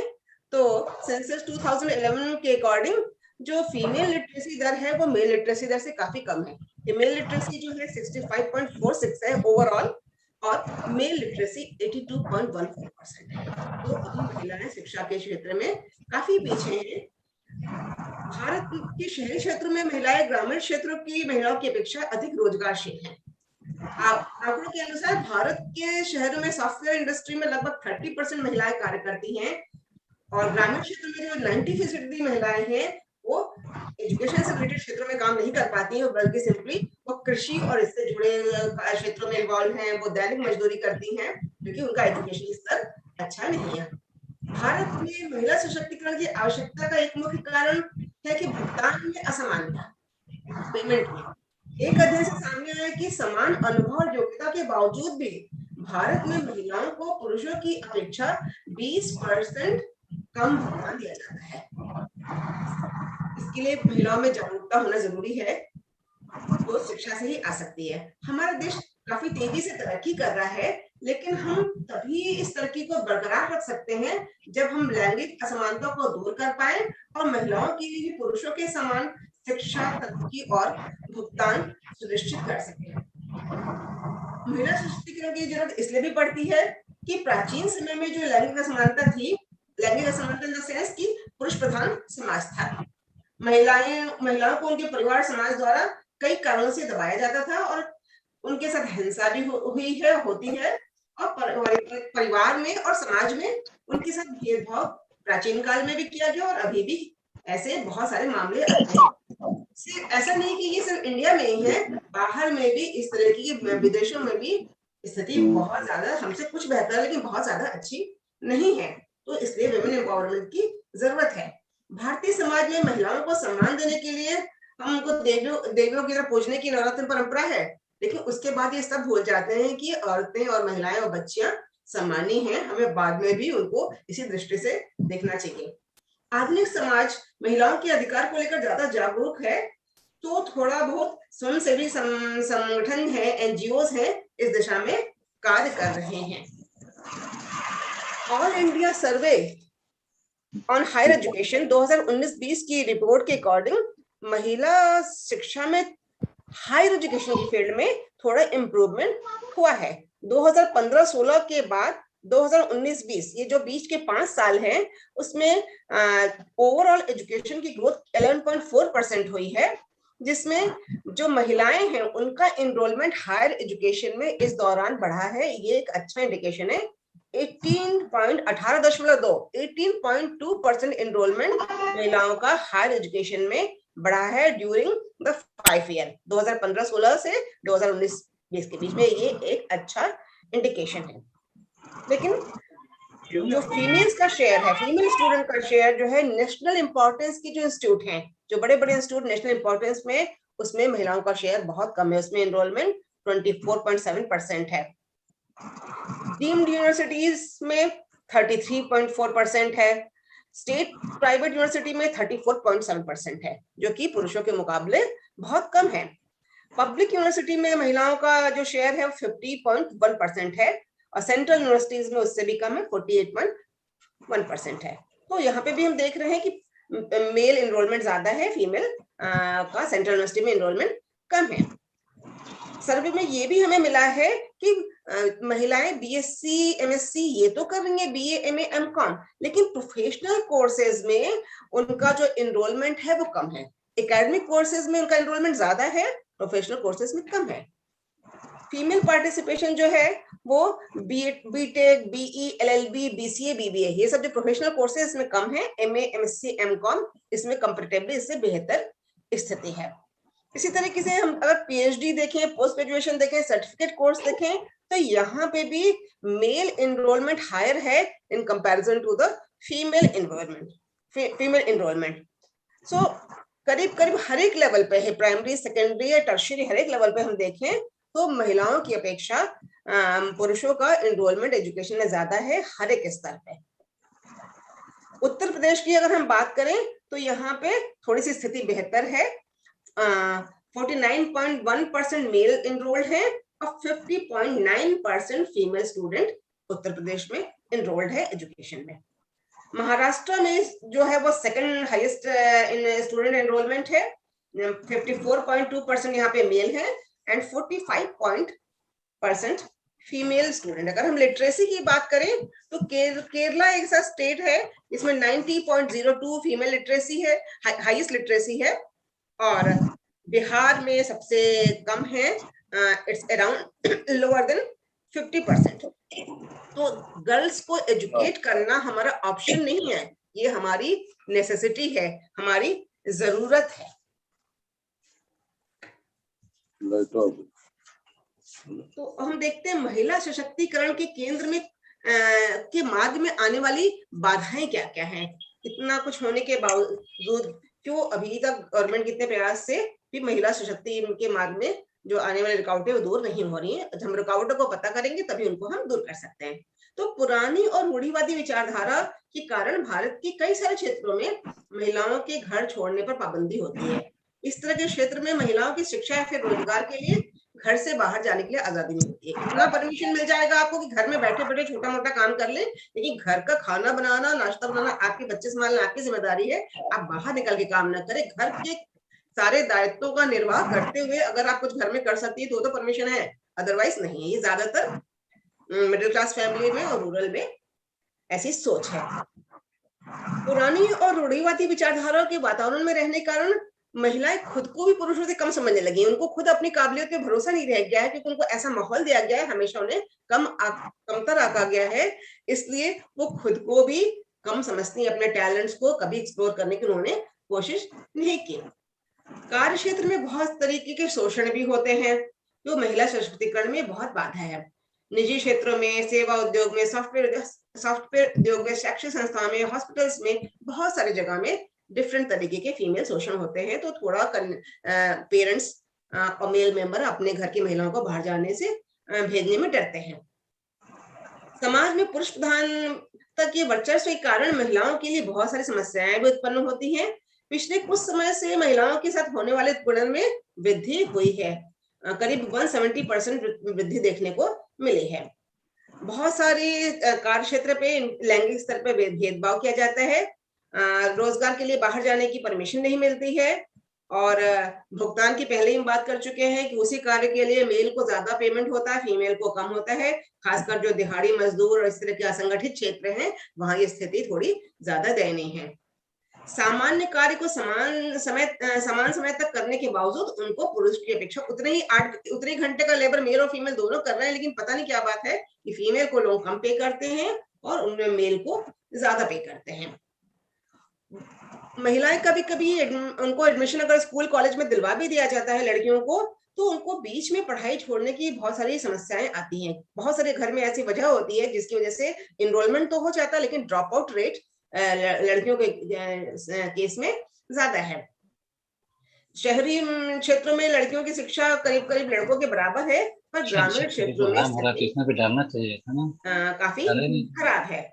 तो सेंसस 2011 के अकॉर्डिंग जो फीमेल लिटरेसी दर है वो मेल लिटरेसी दर से काफी कम है। फीमेल लिटरेसी जो है 65.46 है ओवरऑल और मेल लिटरेसी 82.14% है। तो अभी महिलाएं शिक्षा के क्षेत्र में काफी पीछे हैं। भारत के शहरी क्षेत्रों में महिलाएं ग्रामीण क्षेत्रों की महिलाओं की अपेक्षा अधिक रोजगारशील हैं। आंकड़ों के अनुसार भारत के शहरों में सॉफ्टवेयर इंडस्ट्री में लगभग 30% महिलाएं कार्य करती हैं और ग्रामीण क्षेत्र में जो 90% महिलाएं हैं वो एजुकेशन से रिलेटेड क्षेत्रों में काम नहीं कर पाती हैं, बल्कि सिंपली वो कृषि और इससे जुड़े क्षेत्रों में इन्वॉल्व हैं, वो दैनिक मजदूरी करती हैं क्योंकि उनका एजुकेशन स्तर अच्छा नहीं है। भारत में महिला सशक्तिकरण की आवश्यकता का एक मुख्य कारण है कि भुगतान में असमानता, पेमेंट में। एक अध्ययन से सामने आया कि समान अनुभव और योग्यता के बावजूद भी भारत में महिलाओं को पुरुषों की अपेक्षा 20% कम भुगतान दिया जाता है। इसके लिए महिलाओं में जागरूकता होना जरूरी है, वो शिक्षा से ही आ सकती है। हमारा देश काफी तेजी से तरक्की कर रहा है, लेकिन हम तभी इस तरक्की को बरकरार रख सकते हैं जब हम लैंगिक असमानता को दूर कर पाए और महिलाओं के लिए भी पुरुषों के समान शिक्षा, तरक्की और भुगतान सुनिश्चित कर सके। महिला सशक्तिकरण की जरूरत इसलिए भी पड़ती है कि प्राचीन समय में जो लैंगिक असमानता थी, लैंगिक असमानता इन द सेंस कि पुरुष प्रधान समाज था, महिलाओं को उनके परिवार समाज द्वारा कई कारणों से दबाया जाता था और उनके साथ हिंसा भी होती है और परिवार में और समाज में उनके साथ भेदभाव प्राचीन काल में भी किया गया और अभी भी ऐसे बहुत सारे मामले आते हैं। ऐसा नहीं कि ये सिर्फ इंडिया में ही है, बाहर में भी इस तरह की, विदेशों में भी स्थिति बहुत ज्यादा, हमसे कुछ बेहतर लेकिन बहुत ज्यादा अच्छी नहीं है। तो इसलिए वुमेन एम्पावरमेंट की जरूरत है। भारतीय समाज में महिलाओं को सम्मान देने के लिए हम उनको देवियों की तरह पूजने की नवरात्र परंपरा है, लेकिन उसके बाद ये सब भूल जाते हैं कि औरतें और महिलाएं और बच्चियां सम्मानी हैं, हमें बाद में भी उनको इसी दृष्टि से देखना चाहिए। आधुनिक समाज महिलाओं के अधिकार को लेकर ज्यादा जागरूक है, तो थोड़ा बहुत स्वयंसेवी संगठन है, एनजीओ हैं, इस दिशा में कार्य कर रहे हैं। All India survey on higher education 2019-20 की रिपोर्ट के अकॉर्डिंग महिला शिक्षा में हायर एजुकेशन की फील्ड में थोड़ा इम्प्रूवमेंट हुआ है। 2015-16 के बाद 2019-20 ये जो बीच के 5 साल हैं उसमें ओवरऑल एजुकेशन की ग्रोथ 11.4% हुई है, जिसमें जो महिलाएं हैं उनका एनरोलमेंट हायर एजुकेशन में इस दौरान बढ़ा है। ये एक अच्छा इंडिकेशन है 18.2% एनरोलमेंट महिलाओं का हायर एजुकेशन में बढ़ा है ड्यूरिंग द 5 ईयर 2015-16 से 2019-20 के बीच में। ये एक अच्छा इंडिकेशन है। लेकिन जो फीमेल्स का शेयर है, फीमेल स्टूडेंट का शेयर जो है नेशनल इंपॉर्टेंस की जो इंस्टीट्यूट हैं, जो बड़े बड़े इंस्टीट्यूट नेशनल इंपॉर्टेंस में, उसमें महिलाओं का शेयर बहुत कम है। उसमें एनरोलमेंट 24.7% है। डीम्ड यूनिवर्सिटीज में 33.4% है। स्टेट प्राइवेट यूनिवर्सिटी में 34.7% है, जो कि पुरुषों के मुकाबले बहुत कम है। पब्लिक यूनिवर्सिटी में महिलाओं का जो शेयर है 50.1% है और सेंट्रल यूनिवर्सिटीज में उससे भी कम है, 48.1% है। तो यहाँ पे भी हम देख रहे हैं कि मेल एनरोलमेंट ज्यादा है, फीमेल का सेंट्रल यूनिवर्सिटी में एनरोलमेंट कम है। सर्वे में ये भी हमें मिला है कि महिलाएं बीएससी एमएससी ये तो कर रही है, बीए एमए एमकॉम, लेकिन प्रोफेशनल कोर्सेज में उनका जो एनरोलमेंट है वो कम है। एकेडमिक कोर्सेज में उनका एनरोलमेंट ज्यादा है, प्रोफेशनल कोर्सेज में कम है। फीमेल पार्टिसिपेशन जो है वो BTech, BE, LLB, BCA, BBA, ये सब जो प्रोफेशनल कोर्सेज इसमें कम है। एमए, एमएससी, एमकॉम इसमें कंपैरेटिवली इससे बेहतर स्थिति है। इसी तरीके से हम अगर पीएचडी देखें, पोस्ट ग्रेजुएशन देखें, सर्टिफिकेट कोर्स देखें, तो यहाँ पे भी मेल एनरोलमेंट हायर है in comparison to the female enrolment. So करीब करीब हर एक लेवल पे है, प्राइमरी, सेकेंडरी या टर्शियरी, हर एक लेवल पे हम देखें तो महिलाओं की अपेक्षा पुरुषों का एनरोलमेंट एजुकेशन में ज्यादा है हर एक स्तर पे। उत्तर प्रदेश की अगर हम बात करें तो यहाँ पे थोड़ी सी स्थिति बेहतर है। 49.1% मेल एनरोल्ड है और 50.9% फीमेल स्टूडेंट उत्तर प्रदेश में एनरोल्ड है एजुकेशन में। महाराष्ट्र में जो है वो second highest in student enrolment है, 54.2% यहाँ पे मेल है एंड 45% फीमेल स्टूडेंट। अगर हम लिटरेसी की बात करें तो केरला एक ऐसा स्टेट है इसमें 90.02 फीमेल लिटरेसी है, हाईएस्ट लिटरेसी है, और बिहार में सबसे कम है, इट्स अराउंड लोअर देन 50%। तो गर्ल्स को एजुकेट करना हमारा ऑप्शन नहीं है, ये हमारी नेसेसिटी है, हमारी जरूरत है। तो हम देखते हैं महिला सशक्तिकरण के केंद्र में के मार्ग में आने वाली बाधाएं क्या क्या हैं। इतना कुछ होने के बावजूद क्यों अभी तक गवर्नमेंट कितने प्रयास से भी महिला सशक्तिकरण के मार्ग में जो आने वाली रुकावटें वो दूर नहीं हो रही हैं। हम रुकावटों को पता करेंगे तभी उनको हम दूर कर सकते हैं। तो पुरानी और रूढ़िवादी विचारधारा के कारण भारत के कई सारे क्षेत्रों में महिलाओं के घर छोड़ने पर पाबंदी होती है। इस तरह के क्षेत्र में महिलाओं की शिक्षा या फिर रोजगार के लिए घर से बाहर जाने के लिए आजादी नहीं होती है। इतना परमिशन मिल जाएगा आपको कि घर में बैठे बैठे छोटा मोटा काम कर ले, लेकिन घर का खाना बनाना, नाश्ता बनाना, आपके बच्चे संभालना आपकी जिम्मेदारी है। आप बाहर निकल के काम ना करें। घर के सारे दायित्वों का निर्वाह करते हुए अगर आप कुछ घर में कर सकती है तो परमिशन है, अदरवाइज नहीं है। ये ज्यादातर मिडिल क्लास फैमिली में और रूरल में ऐसी सोच है। पुरानी और रूढ़िवादी विचारधारा के वातावरण में रहने के कारण महिलाएं खुद को भी पुरुषों से कम समझने लगी। उनको खुद अपनी काबिलियत पे भरोसा नहीं रह गया है, क्योंकि उनको ऐसा माहौल दिया गया है, हमेशा उन्हें कमतर आंका गया है, इसलिए वो खुद को भी कम समझती है। अपने टैलेंट्स को कभी एक्सप्लोर करने की उन्होंने कोशिश नहीं की। कार्य क्षेत्र में बहुत तरीके के शोषण भी होते हैं, जो महिला सशक्तिकरण में बहुत बाधा है। निजी क्षेत्रों में, सेवा उद्योग में, सॉफ्टवेयर उद्योग में, शैक्षिक संस्थाओं में, हॉस्पिटल्स में, बहुत सारी जगह में डिफरेंट तरीके के फीमेल शोषण होते हैं। तो थोड़ा पेरेंट्स और मेल मेंबर अपने घर की महिलाओं को बाहर जाने से भेजने में डरते हैं। समाज में पुरुष प्रधानता के वर्चस्व के कारण महिलाओं के लिए बहुत सारी समस्याएं भी उत्पन्न होती हैं। पिछले कुछ समय से महिलाओं के साथ होने वाले उत्पीड़न में वृद्धि हुई है, करीब 170% वृद्धि देखने को मिली है। बहुत सारे कार्य क्षेत्र पे लैंगिक स्तर पर भेदभाव किया जाता है। रोजगार के लिए बाहर जाने की परमिशन नहीं मिलती है, और भुगतान की पहले ही हम बात कर चुके हैं कि उसी कार्य के लिए मेल को ज्यादा पेमेंट होता है, फीमेल को कम होता है। खासकर जो दिहाड़ी मजदूर और इस तरह के असंगठित क्षेत्र हैं, वहां ये स्थिति थोड़ी ज्यादा दयनीय है। सामान्य कार्य को समान समय तक करने के बावजूद उनको पुरुष की अपेक्षा उतने घंटे का लेबर मेल और फीमेल दोनों कर रहे हैं, लेकिन पता नहीं क्या बात है कि फीमेल को लोग कम पे करते हैं और उनमें मेल को ज्यादा पे करते हैं। महिलाएं कभी कभी उनको एडमिशन अगर स्कूल कॉलेज में दिलवा भी दिया जाता है लड़कियों को, तो उनको बीच में पढ़ाई छोड़ने की बहुत सारी समस्याएं आती हैं। बहुत सारे घर में ऐसी वजह होती है जिसकी वजह से इनरोलमेंट तो हो जाता है लेकिन ड्रॉप आउट रेट लड़कियों के केस में ज्यादा है। शहरी क्षेत्रों में लड़कियों की शिक्षा करीब करीब लड़कों के बराबर है, पर ग्रामीण क्षेत्रों में काफी खराब है।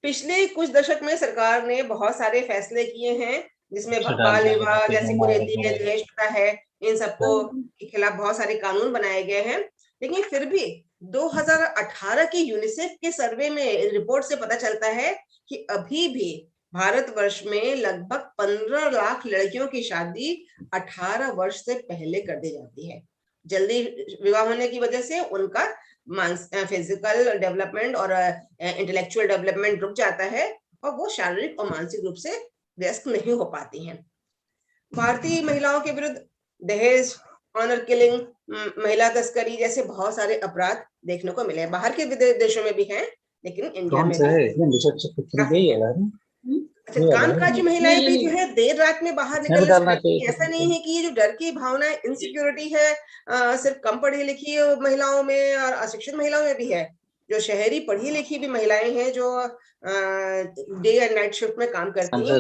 पिछले कुछ दशक में सरकार ने बहुत सारे फैसले किए हैं जिसमें बाल विवाह जैसी कुरीति है, दहेज प्रथा है, इन सबको के खिलाफ बहुत सारे कानून बनाए गए हैं। लेकिन फिर भी 2018 के यूनिसेफ के सर्वे में रिपोर्ट से पता चलता है कि अभी भी भारतवर्ष में लगभग 15 लाख लड़कियों की शादी 18 वर्ष से पहले कर दी जाती है। जल्दी विवाह होने की वजह से उनका फिजिकल डेवलपमेंट और इंटेलेक्चुअल डेवलपमेंट रुक जाता है और वो शारीरिक और मानसिक रूप से व्यस्त नहीं हो पाती हैं। भारतीय महिलाओं के विरुद्ध दहेज, ऑनर किलिंग, महिला तस्करी जैसे बहुत सारे अपराध देखने को मिले। बाहर के देशों में भी हैं लेकिन इंडिया में कामकाजी महिलाएं भी जो है देर रात में बाहर निकल सकती हैं। ऐसा नहीं है कि ये जो डर की भावना है, इनसिक्योरिटी है सिर्फ कम पढ़ी लिखी महिलाओं में और अशिक्षित महिलाओं में भी है। जो शहरी पढ़ी लिखी भी महिलाएं हैं जो डे एंड नाइट शिफ्ट में काम करती हैं,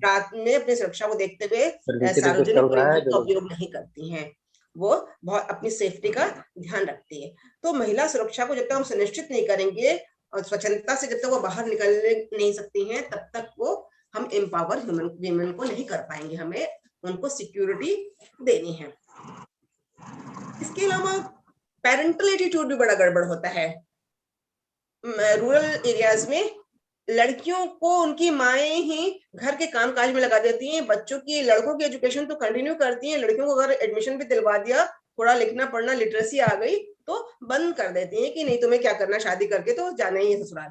रात में अपनी सुरक्षा को देखते हुए सार्वजनिक परिवहन का उपयोग नहीं करती हैं। वो बहुत अपनी सेफ्टी का ध्यान रखती है। तो महिला सुरक्षा को जब तक हम सुनिश्चित नहीं करेंगे और स्वच्छता से जब तक वो बाहर निकल नहीं सकती हैं, तब तक वो हम एम्पावर ह्यूमन को नहीं कर पाएंगे। हमें उनको सिक्योरिटी देनी है। इसके अलावा पेरेंटल एटीट्यूड भी बड़ा गड़बड़ होता है। रूरल एरियाज में लड़कियों को उनकी माएं ही घर के कामकाज में लगा देती हैं। बच्चों की, लड़कों की एजुकेशन तो कंटिन्यू करती हैं, लड़कियों को अगर एडमिशन भी दिलवा दिया, थोड़ा लिखना पढ़ना लिटरेसी आ गई तो बंद कर देती हैं कि नहीं तुम्हें क्या करना, शादी करके तो जाना ही है ससुराल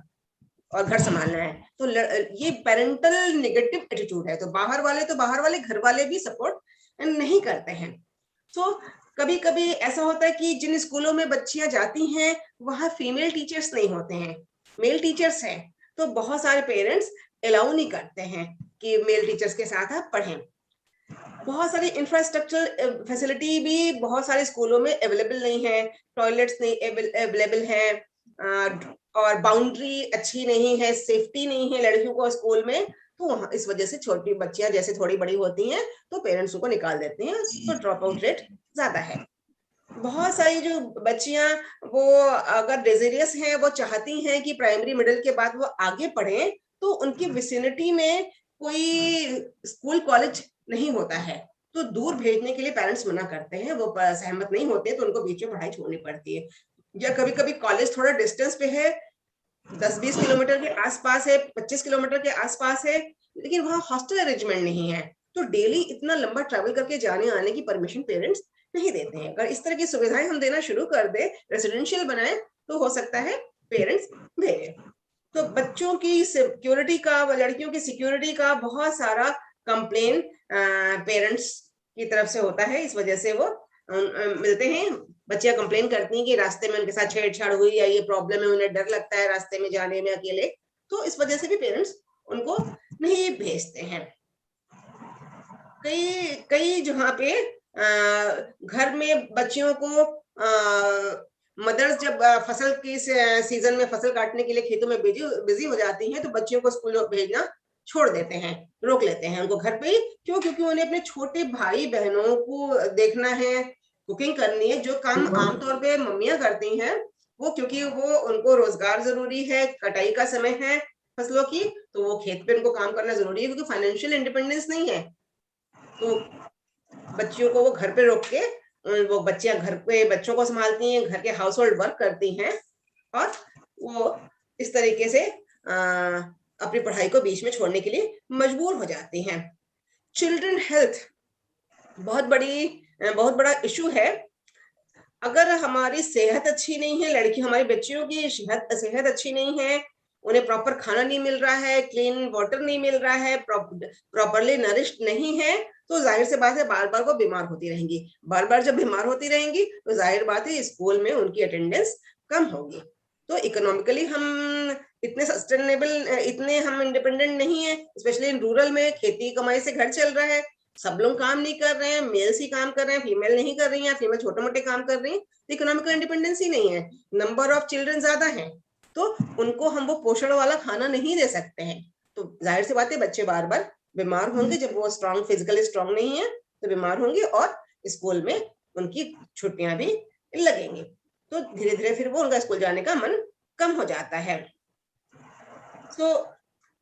और घर संभालना है। तो ये पेरेंटल नेगेटिव एटीट्यूड है। तो बाहर वाले घर वाले भी सपोर्ट नहीं करते हैं। तो कभी कभी ऐसा होता है कि जिन स्कूलों में बच्चियां जाती हैं वहां फीमेल टीचर्स नहीं होते हैं, मेल टीचर्स हैं। तो बहुत सारे पेरेंट्स अलाउ नहीं करते हैं कि मेल टीचर्स के साथ आप पढ़ें। बहुत सारी इंफ्रास्ट्रक्चर फैसिलिटी भी बहुत सारे स्कूलों में अवेलेबल नहीं है, टॉयलेट्स नहीं अवेलेबल है और बाउंड्री अच्छी नहीं है, सेफ्टी नहीं है लड़कियों को स्कूल में। तो इस वजह से छोटी बच्चियां जैसे थोड़ी बड़ी होती हैं तो पेरेंट्स उनको निकाल देते हैं, तो ड्रॉप आउट रेट ज्यादा है। बहुत सारी जो बच्चियां वो अगर डिजेरियस हैं, वो चाहती हैं कि प्राइमरी मिडिल के बाद वो आगे पढ़ें, तो उनकी विसिनिटी में कोई स्कूल कॉलेज नहीं होता है, तो दूर भेजने के लिए पेरेंट्स मना करते हैं, वो सहमत नहीं होते, तो उनको बीच में पढ़ाई छोड़नी पड़ती है। या कभी कभी कॉलेज थोड़ा डिस्टेंस पे है, 10-20 किलोमीटर के आसपास है, 25 किलोमीटर के आसपास है, लेकिन वहाँ हॉस्टल अरेंजमेंट नहीं है, तो डेली इतना लंबा ट्रैवल करके जाने आने की परमिशन पेरेंट्स नहीं देते हैं। अगर इस तरह की सुविधाएं हम देना शुरू कर दे, रेसिडेंशियल बनाए, तो हो सकता है पेरेंट्स भेजें। तो बच्चों की सिक्योरिटी का, लड़कियों की सिक्योरिटी का बहुत सारा कंप्लेन पेरेंट्स की तरफ से होता है। इस वजह से वो मिलते हैं, बच्चियां कंप्लेन करती हैं कि रास्ते में उनके साथ छेड़छाड़ हुई या ये प्रॉब्लम है, उन्हें डर लगता है रास्ते में जाने में अकेले, तो इस वजह से भी पेरेंट्स उनको नहीं भेजते हैं। कई जगह पे घर में बच्चियों को मदर्स जब फसल की सीजन में फसल काटने के लिए खेतों में बिजी हो जाती हैं, तो बच्चियों को स्कूल भेजना छोड़ देते हैं, रोक लेते हैं उनको घर पे ही। क्यों? क्योंकि उन्हें अपने छोटे भाई बहनों को देखना है, कुकिंग करनी है, जो काम आमतौर पे मम्मियां करती हैं, वो क्योंकि वो उनको रोजगार जरूरी है, कटाई का समय है फसलों की, तो वो खेत पे उनको काम करना जरूरी है, क्योंकि फाइनेंशियल इंडिपेंडेंस नहीं है। तो बच्चियों को वो घर पे रोक के, वो बच्चियां घर पे बच्चों को संभालती हैं, घर के हाउस होल्ड वर्क करती हैं, और वो इस तरीके से अपनी पढ़ाई को बीच में छोड़ने के लिए मजबूर हो जाती हैं। चिल्ड्रन हेल्थ बहुत बड़ा इशू है। अगर हमारी सेहत अच्छी नहीं है, हमारी बच्चियों की सेहत अच्छी नहीं है, उन्हें प्रॉपर खाना नहीं मिल रहा है, क्लीन वाटर नहीं मिल रहा है, प्रॉपरली नरिश्ड नहीं है, तो जाहिर सी बात है बार बार वो बीमार होती रहेंगी। बार बार जब बीमार होती रहेंगी तो जाहिर बात है स्कूल में उनकी अटेंडेंस कम होगी। तो इकोनॉमिकली हम इतने सस्टेनेबल, इतने हम इंडिपेंडेंट नहीं है, स्पेशली इन रूरल में। खेती कमाई से घर चल रहा है, सब लोग काम नहीं कर रहे हैं, मेल्स ही काम कर रहे हैं, फीमेल नहीं कर रही हैं, फीमेल छोटे मोटे काम कर रही हैं, तो इकोनॉमिकल इंडिपेंडेंस ही नहीं है। नंबर ऑफ चिल्ड्रन ज्यादा है, तो उनको हम वो पोषण वाला खाना नहीं दे सकते हैं। तो जाहिर सी बात है बच्चे बार बार बीमार होंगे। जब वो स्ट्रांग, फिजिकली स्ट्रांग नहीं है तो बीमार होंगे और स्कूल में उनकी छुट्टियां भी लगेंगी। तो धीरे धीरे फिर वो उनका स्कूल जाने का मन कम हो जाता है। तो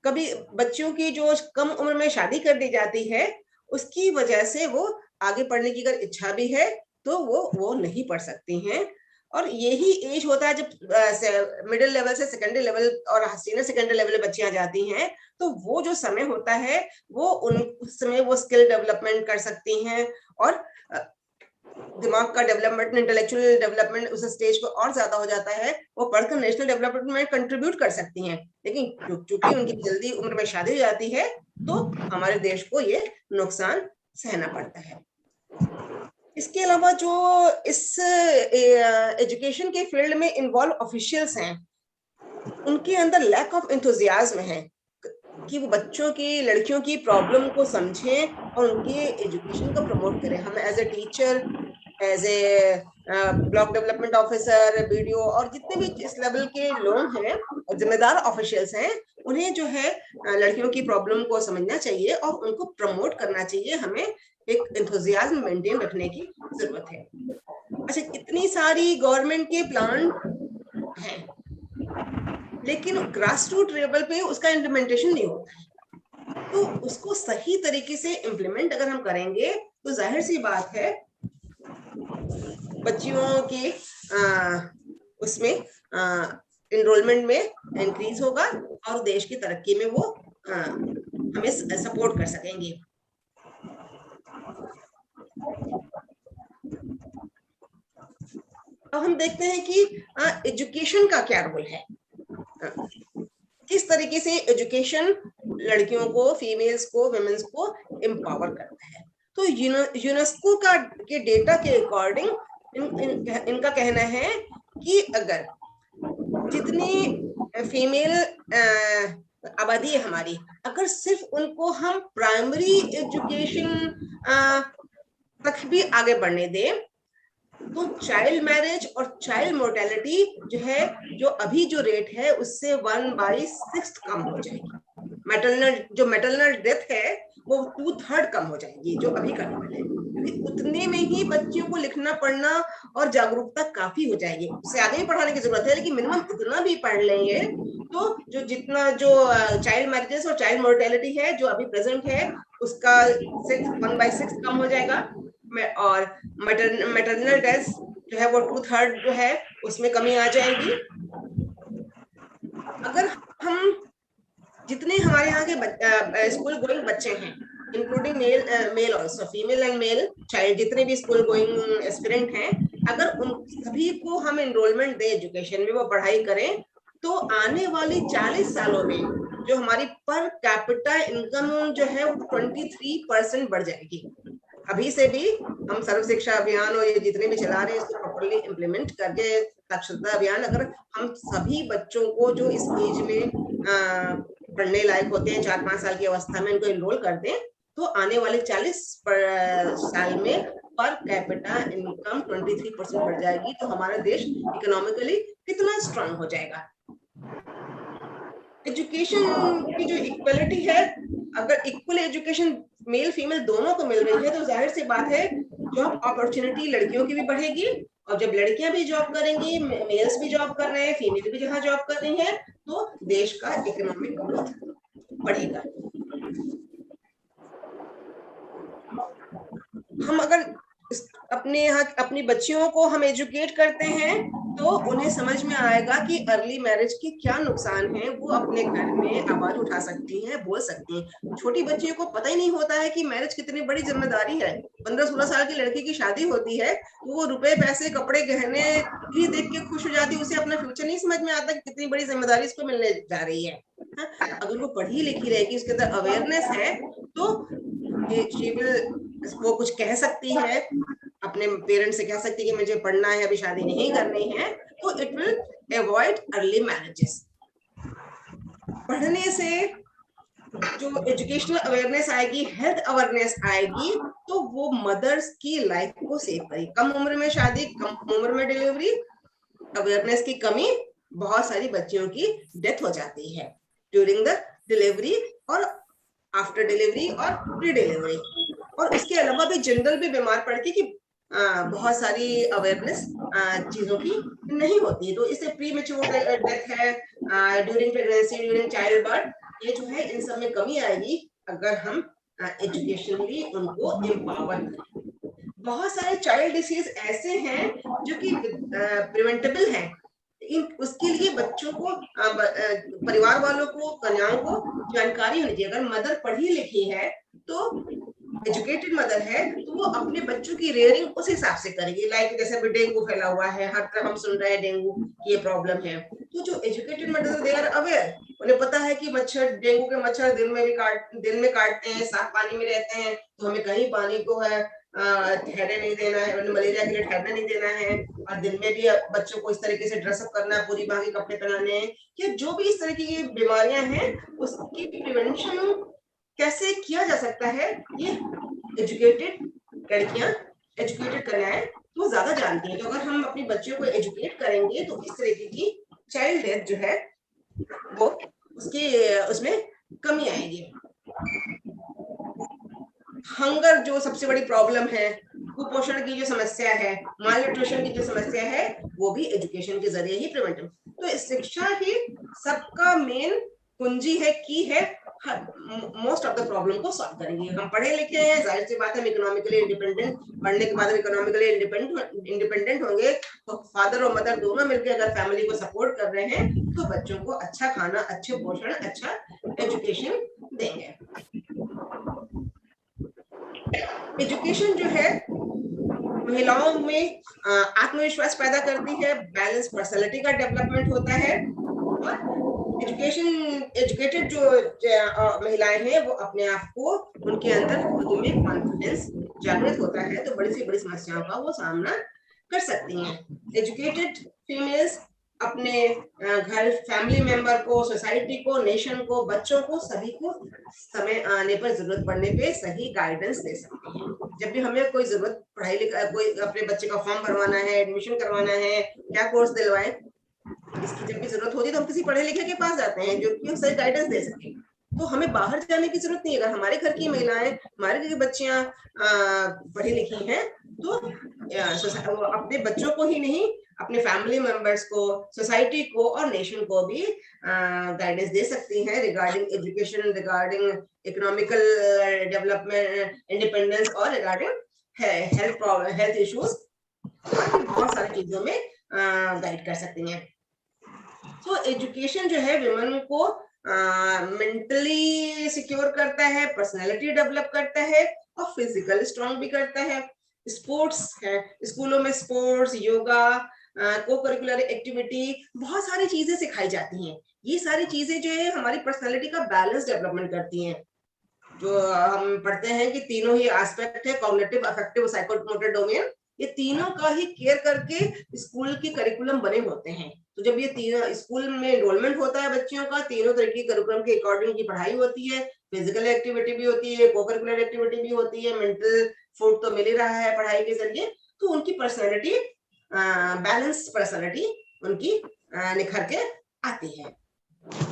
कभी बच्चों की जो कम उम्र में शादी कर दी जाती है, उसकी वजह से वो आगे पढ़ने की अगर इच्छा भी है तो वो नहीं पढ़ सकती हैं। और यही एज होता है जब मिडिल लेवल से सेकेंडरी लेवल और सीनियर सेकेंडरी लेवल में बच्चियां जाती हैं, तो वो जो समय होता है वो उस समय वो स्किल डेवलपमेंट कर सकती हैं और दिमाग का डेवलपमेंट, इंटेलेक्चुअल डेवलपमेंट उस स्टेज पर और ज्यादा हो जाता है। वो पढ़कर नेशनल डेवलपमेंट में कंट्रीब्यूट कर सकती हैं। लेकिन चूंकि उनकी जल्दी उम्र में शादी हो जाती है तो हमारे देश को ये नुकसान सहना पड़ता है। इसके अलावा जो इस एजुकेशन के फील्ड में इन्वॉल्व ऑफिशियल्स हैं, उनके अंदर लैक ऑफ एंथुजियाज्म है कि वो बच्चों की, लड़कियों की प्रॉब्लम को समझें और उनके एजुकेशन को प्रमोट करें। हम as a teacher, as a block development officer, BDO और जितने भी इस लेवल के लोग हैं और जिम्मेदार ऑफिशियल्स हैं, उन्हें जो है लड़कियों की प्रॉब्लम को समझना चाहिए और उनको प्रमोट करना चाहिए। हमें एक एंथुजियाज्म मेंटेन रखने की जरूरत है। अच्छा, इतनी सारी गवर्नमेंट के प्लान हैं, लेकिन ग्रास रूट लेवल पे उसका इम्प्लीमेंटेशन नहीं होता है। तो उसको सही तरीके से इम्प्लीमेंट अगर हम करेंगे तो जाहिर सी बात है बच्चियों के उसमें एनरोलमेंट में इंक्रीज होगा और देश की तरक्की में वो हमें सपोर्ट कर सकेंगे। अब हम देखते हैं कि एजुकेशन का क्या रोल है, किस तरीके से एजुकेशन लड़कियों को, फीमेल्स को, विमेन्स को एम्पावर करता है। तो यूनेस्को के डेटा के अकॉर्डिंग इनका कहना है कि अगर जितनी फीमेल आबादी है हमारी, अगर सिर्फ उनको हम प्राइमरी एजुकेशन तक भी आगे बढ़ने दें तो चाइल्ड मैरिज और चाइल्ड मोर्टेलिटी जो है, जो अभी जो रेट है उससे 1/6 कम हो जाएगी। मैटरनल डेथ है वो 2/3 कम हो जाएगी जो अभी का लेवल है। क्योंकि उतने में ही बच्चियों को लिखना पढ़ना और जागरूकता काफी हो जाएगी। उससे आगे भी पढ़ाने की जरूरत है, लेकिन मिनिमम इतना भी पढ़ लेंगे तो जो चाइल्ड मैरिजेस और चाइल्ड मोर्टेलिटी है जो अभी प्रेजेंट है उसका 1/6 कम हो जाएगा। और मैटरनल डेथ जो है वो 2/3 जो है उसमें कमी आ जाएगी। अगर हम जितने हमारे यहाँ के स्कूल गोइंग बच्चे हैं, including male also, female and male child, जितने भी स्कूल गोइंग एस्पिरेंट हैं, अगर उन सभी को हम एनरोलमेंट दें एजुकेशन में, वो पढ़ाई करें, तो आने वाली 40 सालों में जो हमारी पर कैपिटा इनकम जो है वो 23% बढ़ जाएगी। अभी से भी हम सर्व शिक्षा अभियान और ये जितने भी चला रहे हैं इसको प्रॉपर्ली इम्प्लीमेंट करके, साक्षरता अभियान, अगर हम सभी बच्चों को जो इस एज में पढ़ने लायक होते हैं 4-5 साल की अवस्था में इनको एनरोल कर दें, तो आने वाले 40 साल में पर कैपिटा इनकम 23% बढ़ जाएगी। तो हमारा देश इकोनॉमिकली कितना स्ट्रांग हो जाएगा। एजुकेशन की जो इक्वलिटी है, अगर इक्वल एजुकेशन मेल फीमेल दोनों को मिल रही है तो जाहिर सी बात है जॉब अपॉर्चुनिटी लड़कियों की भी बढ़ेगी। और जब लड़कियां भी जॉब करेंगी, मेल्स भी जॉब कर रहे हैं, फीमेल भी जहां जॉब कर रही हैं, तो देश का इकोनॉमिक ग्रोथ बढ़ेगा। हम अगर अपने यहाँ अपनी बच्चियों को हम एजुकेट करते हैं तो उन्हें समझ में आएगा कि अर्ली मैरिज के क्या नुकसान है। वो अपने घर में आवाज उठा सकती हैं, बोल सकती हैं। छोटी बच्चियों को पता ही नहीं होता है कि मैरिज कितनी बड़ी जिम्मेदारी है। 15-16 साल की लड़की की शादी होती है तो वो रुपए पैसे कपड़े गहने भी देख के खुश हो जाती है, उसे अपना फ्यूचर नहीं समझ में आता कि कितनी बड़ी जिम्मेदारी इसको मिलने जा रही है। अगर वो पढ़ी लिखी रहेगी, उसके अंदर अवेयरनेस है, तो वो कुछ कह सकती है, अपने पेरेंट्स से कह सकती है कि मुझे पढ़ना है, अभी शादी नहीं करनी है, तो it will avoid early marriages. पढ़ने से जो एजुकेशनल अवेयरनेस आएगी, हेल्थ अवेयरनेस आएगी, तो वो मदर्स की लाइफ को सेव करेगी। कम उम्र में शादी, कम उम्र में डिलीवरी, अवेयरनेस की कमी, बहुत सारी बच्चियों की डेथ हो जाती है ड्यूरिंग द डिलीवरी और आफ्टर डिलीवरी और प्री डिलीवरी। और उसके अलावा भी जनरल भी बीमार पड़ के कि बहुत सारी अवेयरनेस चीजों की नहीं होती है। तो इससे प्री मैच्योर डेथ है, during pregnancy, during child birth, ये जो है इन सब में कमी आएगी अगर हम एजुकेशनली उनको एम्पावर करें। बहुत सारे चाइल्ड डिसीज ऐसे हैं जो कि प्रिवेंटेबल हैं। उसके लिए बच्चों को, परिवार वालों को, कन्याओं को जानकारी होनी चाहिए। अगर मदर पढ़ी लिखी है, तो एजुकेटेड मदर है, तो वो अपने बच्चों की रेयरिंग उस हिसाब से करेगी। लाइक जैसे अभी डेंगू फैला हुआ है, हर तरफ हम सुन रहे हैं डेंगू की ये प्रॉब्लम है, तो जो educated mother they are aware, उन्हें पता है कि मच्छर, डेंगू के मच्छर दिन में काटते हैं, साफ पानी में रहते हैं, तो हमें कहीं पानी को है ठहरने नहीं देना है, मलेरिया के लिए ठहरने नहीं देना है, और दिन में भी बच्चों को इस तरीके से ड्रेसअप करना है, पूरी बांह के कपड़े पहनाने हैं, या जो भी इस तरह की बीमारियां हैं उसकी प्रिवेंशन कैसे किया जा सकता है, ये एजुकेटेड लड़कियां, एजुकेटेड कन्याएं तो ज्यादा जानती हैं। तो अगर हम अपनी बच्चियों को एजुकेट करेंगे तो इस तरीके की चाइल्ड डेथ जो है वो उसमें कमी आएगी। हंगर जो सबसे बड़ी प्रॉब्लम है, कुपोषण की जो समस्या है, मालन्यूट्रिशन की जो समस्या है, वो भी एजुकेशन के जरिए ही प्रिवेंट। तो शिक्षा ही सबका मेन कुंजी है, की है, मोस्ट ऑफ द प्रॉब्लम को सॉल्व करेंगे। हम पढ़े लिखे हैं, जाहिर सी बात है, इकोनॉमिकली इंडिपेंडेंट, पढ़ने के बाद हम इकोनॉमिकली इंडिपेंडेंट होंगे, तो फादर और मदर दोनों मिलकर अगर फैमिली को सपोर्ट कर रहे हैं तो बच्चों को अच्छा खाना, अच्छे पोषण, अच्छा एजुकेशन देंगे। एजुकेशन जो है महिलाओं में आत्मविश्वास पैदा करती है, बैलेंस पर्सनालिटी का डेवलपमेंट होता है, और एजुकेटेड जो महिलाएं हैं वो अपने आप को, उनके अंदर खुद में कॉन्फिडेंस जागृत होता है, तो बड़ी से बड़ी समस्याओं का वो सामना कर सकती हैं। एजुकेटेड फीमेल्स अपने घर, फैमिली मेंबर को, सोसाइटी को, नेशन को, बच्चों को, सभी को समय आने पर, जरूरत पड़ने पे सही गाइडेंस दे सकती हैं। जब भी हमें कोई जरूरत, पढ़ाई लिखाई, कोई अपने बच्चे का फॉर्म भरवाना है, एडमिशन करवाना है, क्या कोर्स दिलवाएं, इसकी जब भी जरूरत होती है तो हम किसी पढ़े लिखे के पास जाते हैं जो कि सही गाइडेंस दे सके। तो हमें बाहर जाने की जरूरत नहीं है। अगर हमारे घर की महिलाएं, हमारे घर की बच्चियां पढ़ी लिखी हैं, तो अपने बच्चों को ही नहीं, अपने फैमिली मेंबर्स को, सोसाइटी को और नेशन को भी गाइडेंस दे सकती हैं regarding education, regarding economical development, independence, और रिगार्डिंग हेल्थ इश्यूज, बहुत सारी चीजों में गाइड कर सकती हैं। तो एजुकेशन जो है विमेन को मेंटली सिक्योर करता है, पर्सनालिटी डेवलप करता है, और फिजिकल स्ट्रांग भी करता है। स्पोर्ट्स है, स्कूलों में स्पोर्ट्स, योगा, को करिकुलर एक्टिविटी, बहुत सारी चीजें सिखाई जाती हैं। ये सारी चीजें जो है हमारी पर्सनालिटी का बैलेंस डेवलपमेंट करती हैं। जो हम पढ़ते हैं कि तीनों ही एस्पेक्ट है, कॉग्निटिव, अफेक्टिव, साइकोमोटर डोमेन, ये तीनों का ही केयर करके स्कूल के करिकुलम बने होते हैं। तो जब ये तीनों स्कूल में एनरोलमेंट होता है बच्चियों का, तीनों तरह की करिकुलम के अकॉर्डिंग की पढ़ाई होती है, फिजिकल एक्टिविटी भी होती है, को करिकुलर एक्टिविटी भी होती है, मेंटल फूड तो मिल ही रहा है पढ़ाई के जरिए, तो उनकी पर्सनैलिटी, बैलेंस पर्सनैलिटी उनकी निखर के आती है।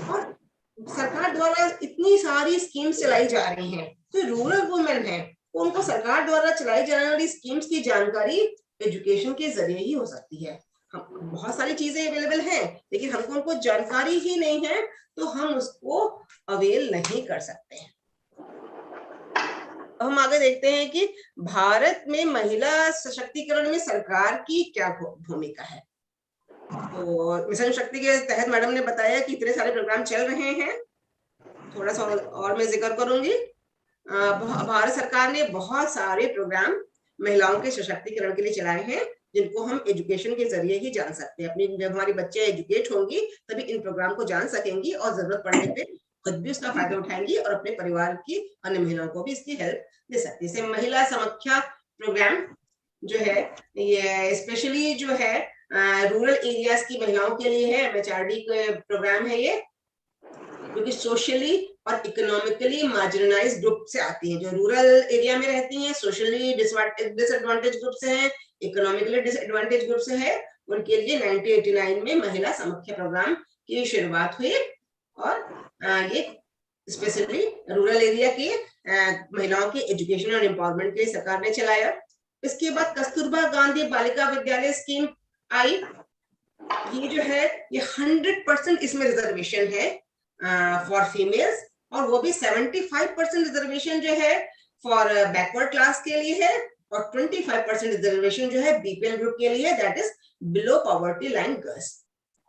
और सरकार द्वारा इतनी सारी स्कीम्स चलाई जा रही हैं, तो रूरल वुमेन है, उनको सरकार द्वारा चलाई जाने वाली स्कीम्स की जानकारी एजुकेशन के जरिए ही हो सकती है। बहुत सारी चीजें अवेलेबल हैं, लेकिन हमको उनको जानकारी ही नहीं है, तो हम उसको अवेल नहीं कर सकते हैं। हम आगे देखते हैं कि भारत में महिला सशक्तिकरण में सरकार की क्या भूमिका है। तो मिशन शक्ति के तहत मैडम ने बताया कि इतने सारे प्रोग्राम चल रहे हैं। थोड़ा सा और मैं जिक्र करूंगी। भारत सरकार ने बहुत सारे प्रोग्राम महिलाओं के सशक्तिकरण के लिए चलाए हैं, जिनको हम एजुकेशन के जरिए ही जान सकते हैं। अपनी जब हमारी बच्चे एजुकेट होंगी तभी इन प्रोग्राम को जान सकेंगी और जरूरत पड़ने पे खुद भी उसका फायदा उठाएंगी और अपने परिवार की अन्य महिलाओं को भी इसकी हेल्प दे सकती है। जैसे महिला समाख्या प्रोग्राम जो है, ये स्पेशली जो है रूरल एरियाज की महिलाओं के लिए है। MHRD प्रोग्राम है ये, क्योंकि सोशली और इकोनॉमिकली मार्जिनलाइज ग्रुप से आती है। जो रूरल एरिया में रहती हैं, सोशली डिसएडवांटेज ग्रुप से हैं, इकोनॉमिकली डिसएडवांटेज ग्रुप से है, उनके लिए 1989 में महिला समाख्या प्रोग्राम की शुरुआत हुई और ये स्पेशली रूरल एरिया की महिलाओं की एजुकेशन और एम्पावरमेंट के लिए सरकार ने चलाया। इसके बाद कस्तूरबा गांधी बालिका विद्यालय स्कीम आई। ये जो है ये 100% इसमें रिजर्वेशन है फॉर फीमेल्स, और वो भी 75% रिजर्वेशन जो है फॉर बैकवर्ड क्लास के लिए है और 25% रिजर्वेशन जो है BPL ग्रुप के लिए, that is below poverty line girls.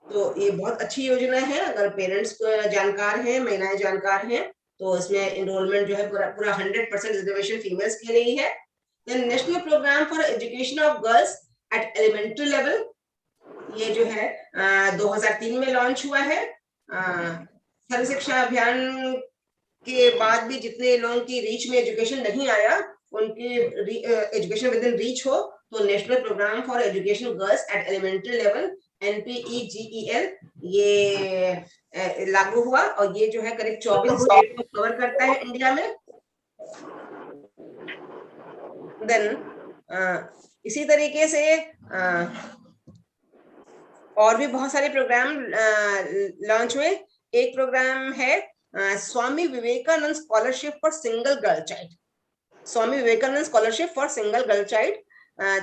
तो ये बहुत अच्छी योजना है। अगर पेरेंट्स जानकार हैं, महिलाएं जानकार हैं, तो इसमें एनरोलमेंट जो है पूरा 100% रिजर्वेशन फीमेल्स के लिए है। Then national programme for education of girls at elementary level, ये जो है 2003 में लॉन्च हुआ है। सर्व शिक्षा अभियान के बाद भी जितने लोगों की रीच में एजुकेशन नहीं आया, उनकी एजुकेशन विद इन रीच हो, तो national programme for education girls at elementary level NPEGEL ये लागू हुआ, और ये जो है करीब 24 स्टेट को कवर करता है इंडिया में। देन इसी तरीके से और भी बहुत सारे प्रोग्राम लॉन्च हुए। एक प्रोग्राम है Swami Vivekananda scholarship for single girl child, Swami Vivekananda scholarship for single girl child,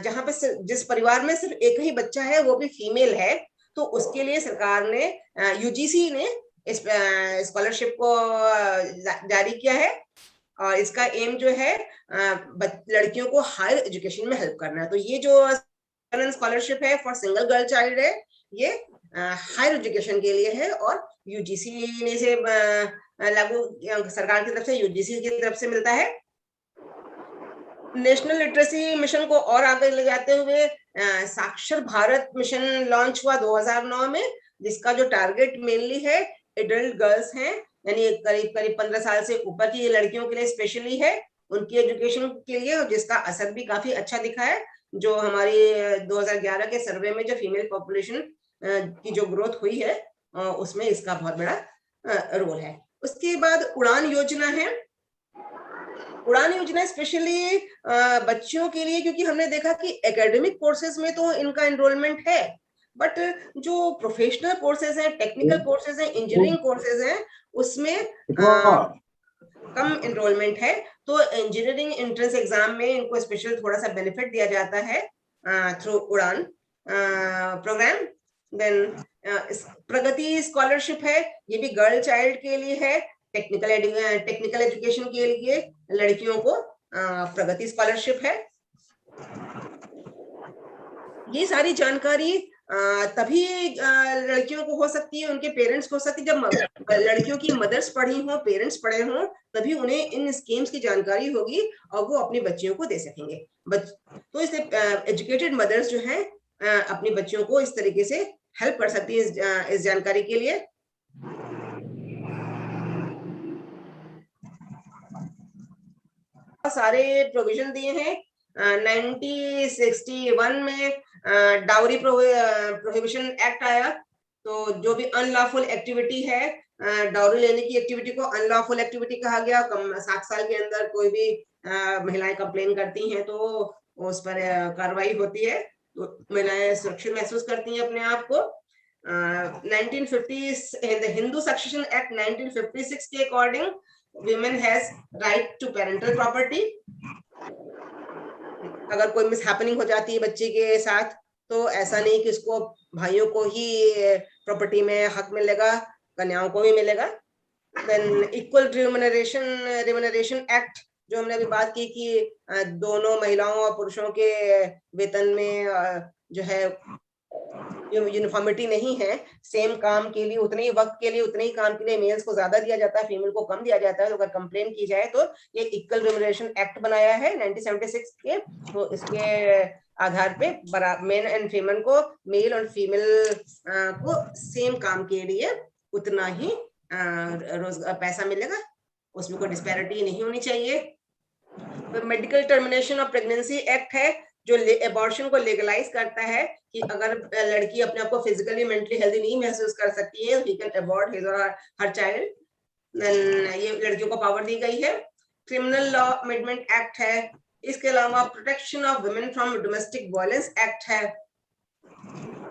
जहां पे जिस परिवार में सिर्फ एक ही बच्चा है, वो भी फीमेल है, तो उसके लिए सरकार ने UGC ने इस स्कॉलरशिप को जारी किया है। और इसका एम जो है लड़कियों को हायर एजुकेशन में हेल्प करना है। तो ये जो स्कॉलरशिप है फॉर सिंगल गर्ल चाइल्ड है, ये हायर एजुकेशन के लिए है और UGC ने से लागू सरकार की तरफ से, UGC की तरफ से मिलता है। नेशनल लिटरेसी मिशन को और आगे ले जाते हुए साक्षर भारत मिशन लॉन्च हुआ 2009 में, जिसका जो टारगेट मेनली है एडल्ट गर्ल्स हैं, यानी करीब 15 साल से ऊपर की लड़कियों के लिए स्पेशली है, उनकी एजुकेशन के लिए, और जिसका असर भी काफी अच्छा दिखा है। जो हमारी 2011 के सर्वे में जो फीमेल पॉपुलेशन की जो ग्रोथ हुई है, उसमें इसका बहुत बड़ा रोल है। उसके बाद उड़ान योजना है। उड़ान योजना स्पेशली बच्चों के लिए, क्योंकि हमने देखा कि एकेडमिक कोर्सेज में तो इनका एनरोलमेंट है, बट जो प्रोफेशनल कोर्सेज हैं, टेक्निकल कोर्सेज हैं, इंजीनियरिंग कोर्सेज हैं, उसमें कम एनरोलमेंट है। तो इंजीनियरिंग एंट्रेंस एग्जाम में इनको स्पेशल थोड़ा सा बेनिफिट दिया जाता है थ्रू उड़ान प्रोग्राम। देन प्रगति स्कॉलरशिप है, ये भी गर्ल चाइल्ड के लिए है। टेक्निकल एजुकेशन के लिए लड़कियों को प्रगति स्कॉलरशिप है। ये सारी जानकारी तभी लड़कियों को हो सकती है, उनके पेरेंट्स को हो सकती है, जब लड़कियों की मदर्स पढ़ी हो, पेरेंट्स पढ़े हों, तभी उन्हें इन स्कीम्स की जानकारी होगी और वो अपनी बच्चियों को दे सकेंगे। तो इससे एजुकेटेड मदर्स जो हैं अपनी बच्चियों को इस तरीके से हेल्प कर सकती है इस जानकारी के लिए। सारे प्रोविजन दिए हैं। 1961 में डाउरी प्रोहिबिशन एक्ट आया, तो जो भी अनलॉफुल एक्टिविटी है, डाउरी लेने की एक्टिविटी को अनलॉफुल एक्टिविटी कहा गया। 7 साल के अंदर कोई भी महिलाएं कंप्लेन करती हैं तो उस पर कार्रवाई होती है, तो महिलाएं सुरक्षित महसूस करती हैं अपने आप को। 1950 हिंदू सक्सेशन एक्ट 1956 के according women has right to parental property। अगर कोई मिसहैपनिंग हो जाती है बच्चे के साथ, तो ऐसा नहीं कि उसको भाइयों को ही प्रॉपर्टी में हक मिलेगा, कन्याओं को भी मिलेगा। Then इक्वल रिम्यूनरेशन एक्ट जो हमने अभी बात की कि दोनों महिलाओं और पुरुषों के वेतन में जो है यूनिफॉर्मिटी नहीं है, सेम काम के लिए उतने ही वक्त के लिए उतने ही काम के लिए मेल्स को ज्यादा दिया जाता है, फीमेल को कम दिया जाता है। तो अगर कंप्लेन की जाए तो ये इक्वल रिम्यूनरेशन एक्ट बनाया है 1976 के, तो इसके आधार पे मेन एंड फीमेल को, मेल और फीमेल को सेम काम के लिए उतना ही पैसा मिलेगा, उसमें कोई डिस्पैरिटी नहीं होनी चाहिए। तो medical termination of pregnancy act है जो एबॉर्शन को लीगलाइज करता है कि अगर लड़की अपने आप को फिजिकली मेंटली हेल्दी नहीं महसूस कर सकती है, ही कैन अबॉर्ट हिज और हर चाइल्ड। ये लड़कियों को पावर दी गई है। क्रिमिनल लॉ अमेंडमेंट एक्ट है। इसके अलावा protection of women from domestic violence act है।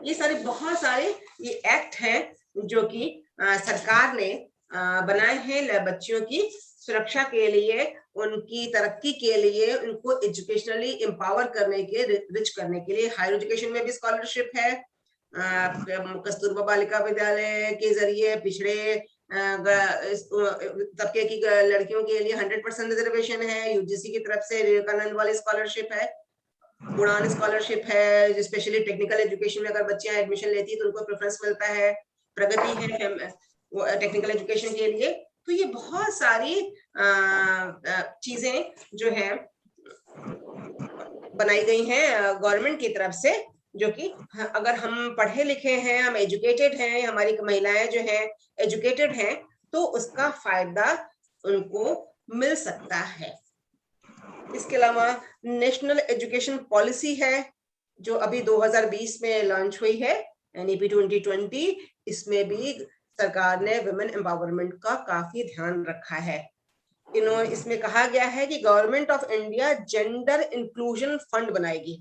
ये सारे बहुत सारे ये एक्ट हैं जो कि सरकार ने बनाए हैं बच्चियों की सुरक्षा के लिए, उनकी तरक्की के लिए, उनको एजुकेशनली एम्पावर करने के, रिच करने के लिए। हायर एजुकेशन में भी स्कॉलरशिप है। कस्तूरबा बालिका विद्यालय के जरिए पिछड़े तबके की लड़कियों के लिए 100% रिजर्वेशन है। यूजीसी की तरफ से विवेकानंद वाली स्कॉलरशिप है। उड़ान स्कॉलरशिप है, जो स्पेशली टेक्निकल एजुकेशन में अगर बच्चियां एडमिशन लेती है तो उनको प्रेफरेंस मिलता है। प्रगति है टेक्निकल एजुकेशन के लिए। तो ये बहुत सारी चीजें जो है बनाई गई हैं गवर्नमेंट की तरफ से, जो कि अगर हम पढ़े लिखे हैं, हम एजुकेटेड हैं, हमारी महिलाएं जो हैं एजुकेटेड हैं, तो उसका फायदा उनको मिल सकता है। इसके अलावा नेशनल एजुकेशन पॉलिसी है जो अभी 2020 में लॉन्च हुई है, NEP 2020। इसमें भी सरकार ने वुमेन एम्पावरमेंट का काफी ध्यान रखा है। इसमें कहा गया है कि government of India gender inclusion fund बनाएगी।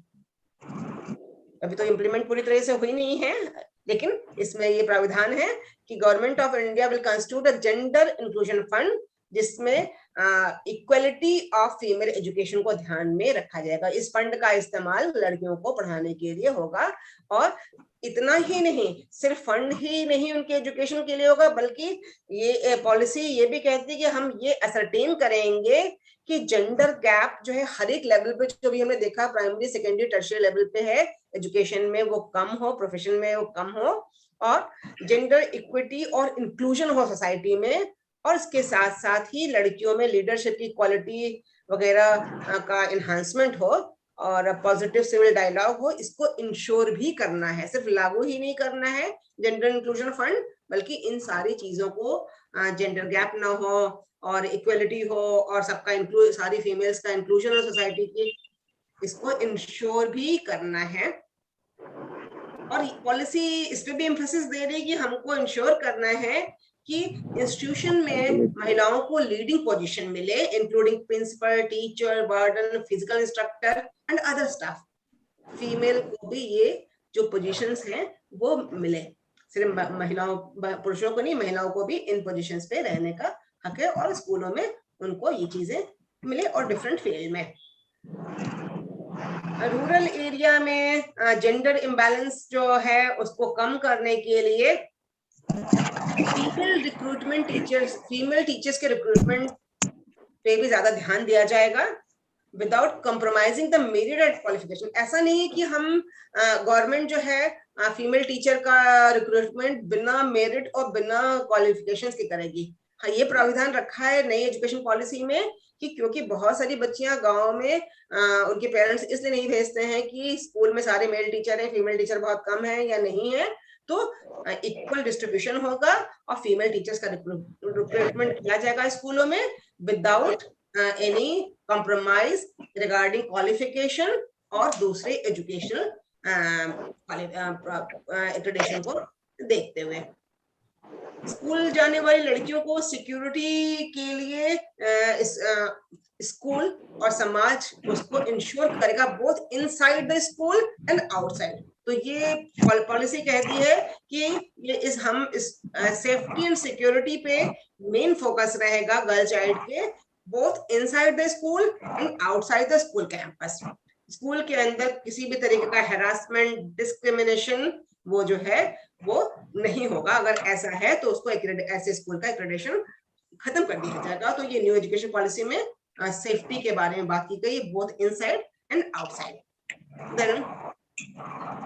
अभी तो इम्प्लीमेंट पूरी तरह से हुई नहीं है, लेकिन इसमें ये प्राविधान है कि government of India will constitute a gender inclusion fund, जिसमें इक्वलिटी ऑफ फीमेल एजुकेशन को ध्यान में रखा जाएगा। इस फंड का इस्तेमाल लड़कियों को पढ़ाने के लिए होगा। और इतना ही नहीं, सिर्फ फंड ही नहीं उनके एजुकेशन के लिए होगा, बल्कि ये पॉलिसी ये भी कहती है कि हम ये असरटेन करेंगे कि जेंडर गैप जो है हर एक लेवल पे, जो भी हमने देखा प्राइमरी सेकेंडरी टर्शियरी लेवल पे है एजुकेशन में, वो कम हो, प्रोफेशन में वो कम हो, और जेंडर इक्विटी और इंक्लूजन हो सोसाइटी में। और इसके साथ साथ ही लड़कियों में लीडरशिप की क्वालिटी वगैरह का एनहांसमेंट हो और पॉजिटिव सिविल डायलॉग हो। इसको इंश्योर भी करना है, सिर्फ लागू ही नहीं करना है जेंडर इंक्लूजन फंड, बल्कि इन सारी चीजों को, जेंडर गैप ना हो और इक्वलिटी हो और सबका इंक्लूड, सारी फीमेल्स का इंक्लूजन हो सोसाइटी की, इसको इंश्योर भी करना है। और पॉलिसी इस पे भी एम्फेसिस दे रही है कि हमको इंश्योर करना है कि इंस्टीट्यूशन में महिलाओं को लीडिंग पोजीशन मिले, including principal, teacher, warden, physical instructor and other staff. Female को भी ये जो पोजीशंस हैं वो मिले, सिर्फ महिलाओं, पुरुषों को नहीं, महिलाओं को भी इन पोजीशंस पे रहने का हक है, और स्कूलों में उनको ये चीजें मिले, और डिफरेंट फील्ड में। रूरल एरिया में जेंडर इम्बैलेंस जो है उसको कम करने के लिए female recruitment teachers, female teachers के रिक्रूटमेंट पे भी ज्यादा ध्यान दिया जाएगा, without compromising the merit and qualification. ऐसा नहीं है कि हम गवर्नमेंट जो है फीमेल टीचर का रिक्रूटमेंट बिना मेरिट और बिना क्वालिफिकेशंस के करेगी। हाँ, ये प्राविधान रखा है नई एजुकेशन पॉलिसी में कि क्योंकि बहुत सारी बच्चियां गांव में उनके पेरेंट्स इसलिए नहीं भेजते हैं कि स्कूल में सारे मेल टीचर हैं, फीमेल टीचर बहुत कम है या नहीं है, तो इक्वल डिस्ट्रीब्यूशन होगा और फीमेल टीचर्स का रिक्रूटमेंट किया जाएगा स्कूलों में without any compromise regarding qualification और दूसरे एजुकेशनल एक्रेडिटेशन को देखते हुए। स्कूल जाने वाली लड़कियों को सिक्योरिटी के लिए स्कूल और समाज उसको इंश्योर करेगा, both inside the school and outside. तो ये पॉलिसी कहती है कि ये हम सेफ्टी एंड सिक्योरिटी पे मेन फोकस रहेगा गर्ल चाइल्ड के, both inside the school and outside the school campus. School के अंदर किसी भी तरीके का हैरासमेंट, डिस्क्रिमिनेशन वो जो है वो नहीं होगा। अगर ऐसा है तो उसको ऐसे स्कूल का एक्रेडिटेशन खत्म कर दिया जाएगा। तो ये न्यू एजुकेशन पॉलिसी में सेफ्टी के बारे में बात की गई, both inside and outside. Then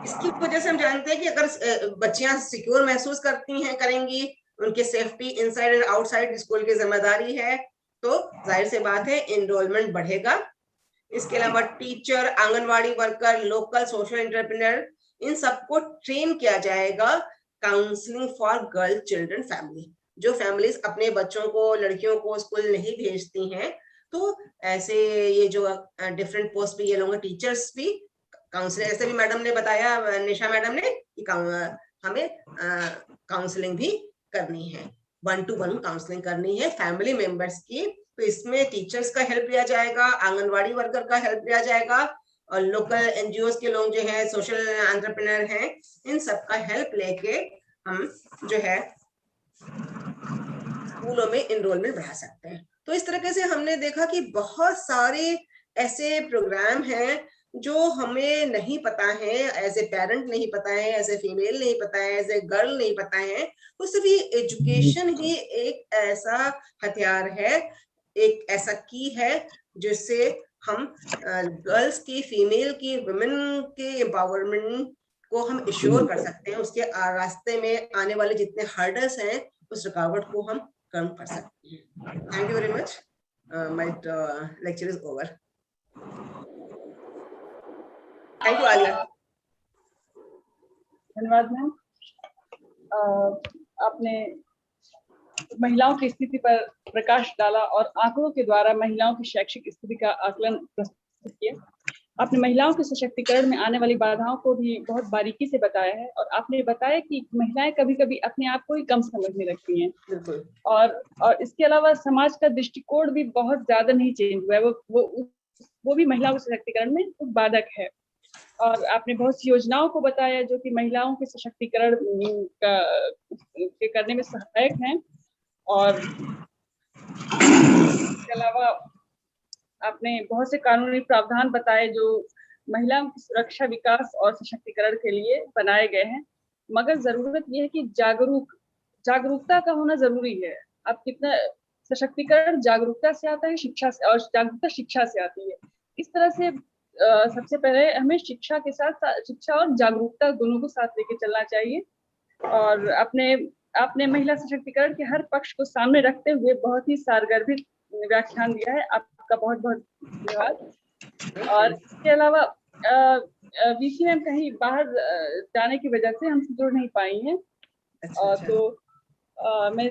इसकी वजह से हम जानते हैं कि अगर बच्चियां सिक्योर महसूस करती हैं, करेंगी, उनकी safety inside and outside school की जिम्मेदारी है, तो जाहिर सी बात है एनरोलमेंट बढ़ेगा। इसके अलावा teacher, anganwadi worker, local social entrepreneur, इन सबको ट्रेन किया जाएगा counselling for girl children family. जो फैमिलीज अपने बच्चों को, लड़कियों को स्कूल नहीं भेजती हैं, तो ऐसे ये जो डिफरेंट पोस्ट पे ये लोग टीचर्स भी काउंसलिंग, ऐसे भी मैडम ने बताया, निशा मैडम ने, कि हमें काउंसलिंग भी करनी है, 1-to-1 काउंसलिंग करनी है फैमिली मेंबर्स की। तो इसमें टीचर्स का हेल्प लिया जाएगा, आंगनवाड़ी वर्कर का हेल्प लिया जाएगा, और लोकल एनजीओ के लोग जो है, सोशल एंटरप्रेन्योर हैं, इन सबका हेल्प लेके हम जो है स्कूलों में एनरोलमेंट बढ़ा सकते हैं। तो इस तरीके से हमने देखा कि बहुत सारे ऐसे प्रोग्राम हैं जो हमें नहीं पता है, एज ए पेरेंट नहीं पता है, एज ए फीमेल नहीं पता है, एज ए गर्ल नहीं पता है। तो सिर्फ एजुकेशन ही एक ऐसा हथियार है, एक ऐसा की है जिससे हम गर्ल्स की, फीमेल की, वुमेन के एम्पावरमेंट को हम इश्योर कर सकते हैं। उसके रास्ते में आने वाले जितने हर्डल्स हैं, उस रुकावट को हम कम कर सकते हैं। Thank you very much. My lecture is over. Thank you Alia. धन्यवाद मैम। आपने महिलाओं की स्थिति पर प्रकाश डाला और आंकड़ों के द्वारा महिलाओं की शैक्षिक स्थिति का आकलन प्रस्तुत किया। आपने महिलाओं के सशक्तिकरण में आने वाली बाधाओं को भी बहुत बारीकी से बताया है, और आपने बताया कि महिलाएं कभी कभी अपने आप को ही कम समझने लगती हैं, और इसके अलावा समाज का दृष्टिकोण भी बहुत ज्यादा नहीं चेंज हुआ है, वो भी महिलाओं के सशक्तिकरण में एक बाधक है। और आपने बहुत सी योजनाओं को बताया जो कि महिलाओं के सशक्तिकरण के करने में सहायक हैं, और इसके अलावा आपने बहुत से कानूनी प्रावधान बताए जो महिलाओं की सुरक्षा, विकास और सशक्तिकरण के लिए बनाए गए हैं। मगर जरूरत यह है कि जागरूकता का होना जरूरी है। अब कितना सशक्तिकरण जागरूकता से आता है, शिक्षा से, और जागरूकता शिक्षा से आती है। इस तरह से सबसे पहले हमें शिक्षा के साथ शिक्षा और जागरूकता दोनों को साथ लेके चलना चाहिए। और आपने महिला सशक्तिकरण के हर पक्ष को सामने रखते हुए बहुत ही सारगर्भित व्याख्यान दिया है। आपका बहुत बहुत धन्यवाद। और इसके अलावा वीसी मैम कहीं बाहर जाने की वजह से हमसे जुड़ नहीं पाई हैं। तो मैं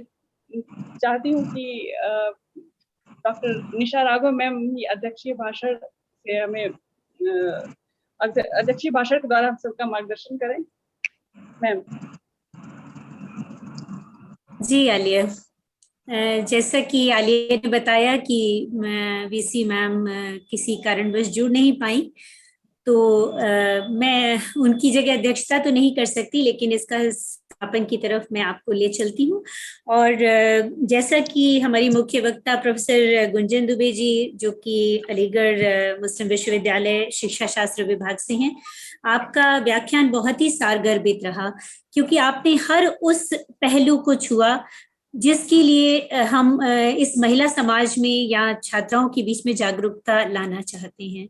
चाहती हूँ कि डॉक्टर निशा राघव मैम ही अध्यक्षीय भाषण से हमें अध्यक्षीय भाषण के द्वारा हम सबका मार्गदर्शन करें। मैम। जी आलिया, जैसा कि आलिया ने बताया कि वीसी मैम किसी कारणवश जुड़ नहीं पाई, तो मैं उनकी जगह अध्यक्षता तो नहीं कर सकती, लेकिन इसका स्थापन की तरफ मैं आपको ले चलती हूँ। और जैसा कि हमारी मुख्य वक्ता प्रोफेसर गुंजन दुबे जी, जो कि अलीगढ़ मुस्लिम विश्वविद्यालय शिक्षा शास्त्र विभाग से हैं, आपका व्याख्यान बहुत ही सारगर्भित रहा, क्योंकि आपने हर उस पहलू को छुआ जिसके लिए हम इस महिला समाज में या छात्राओं के बीच में जागरूकता लाना चाहते हैं।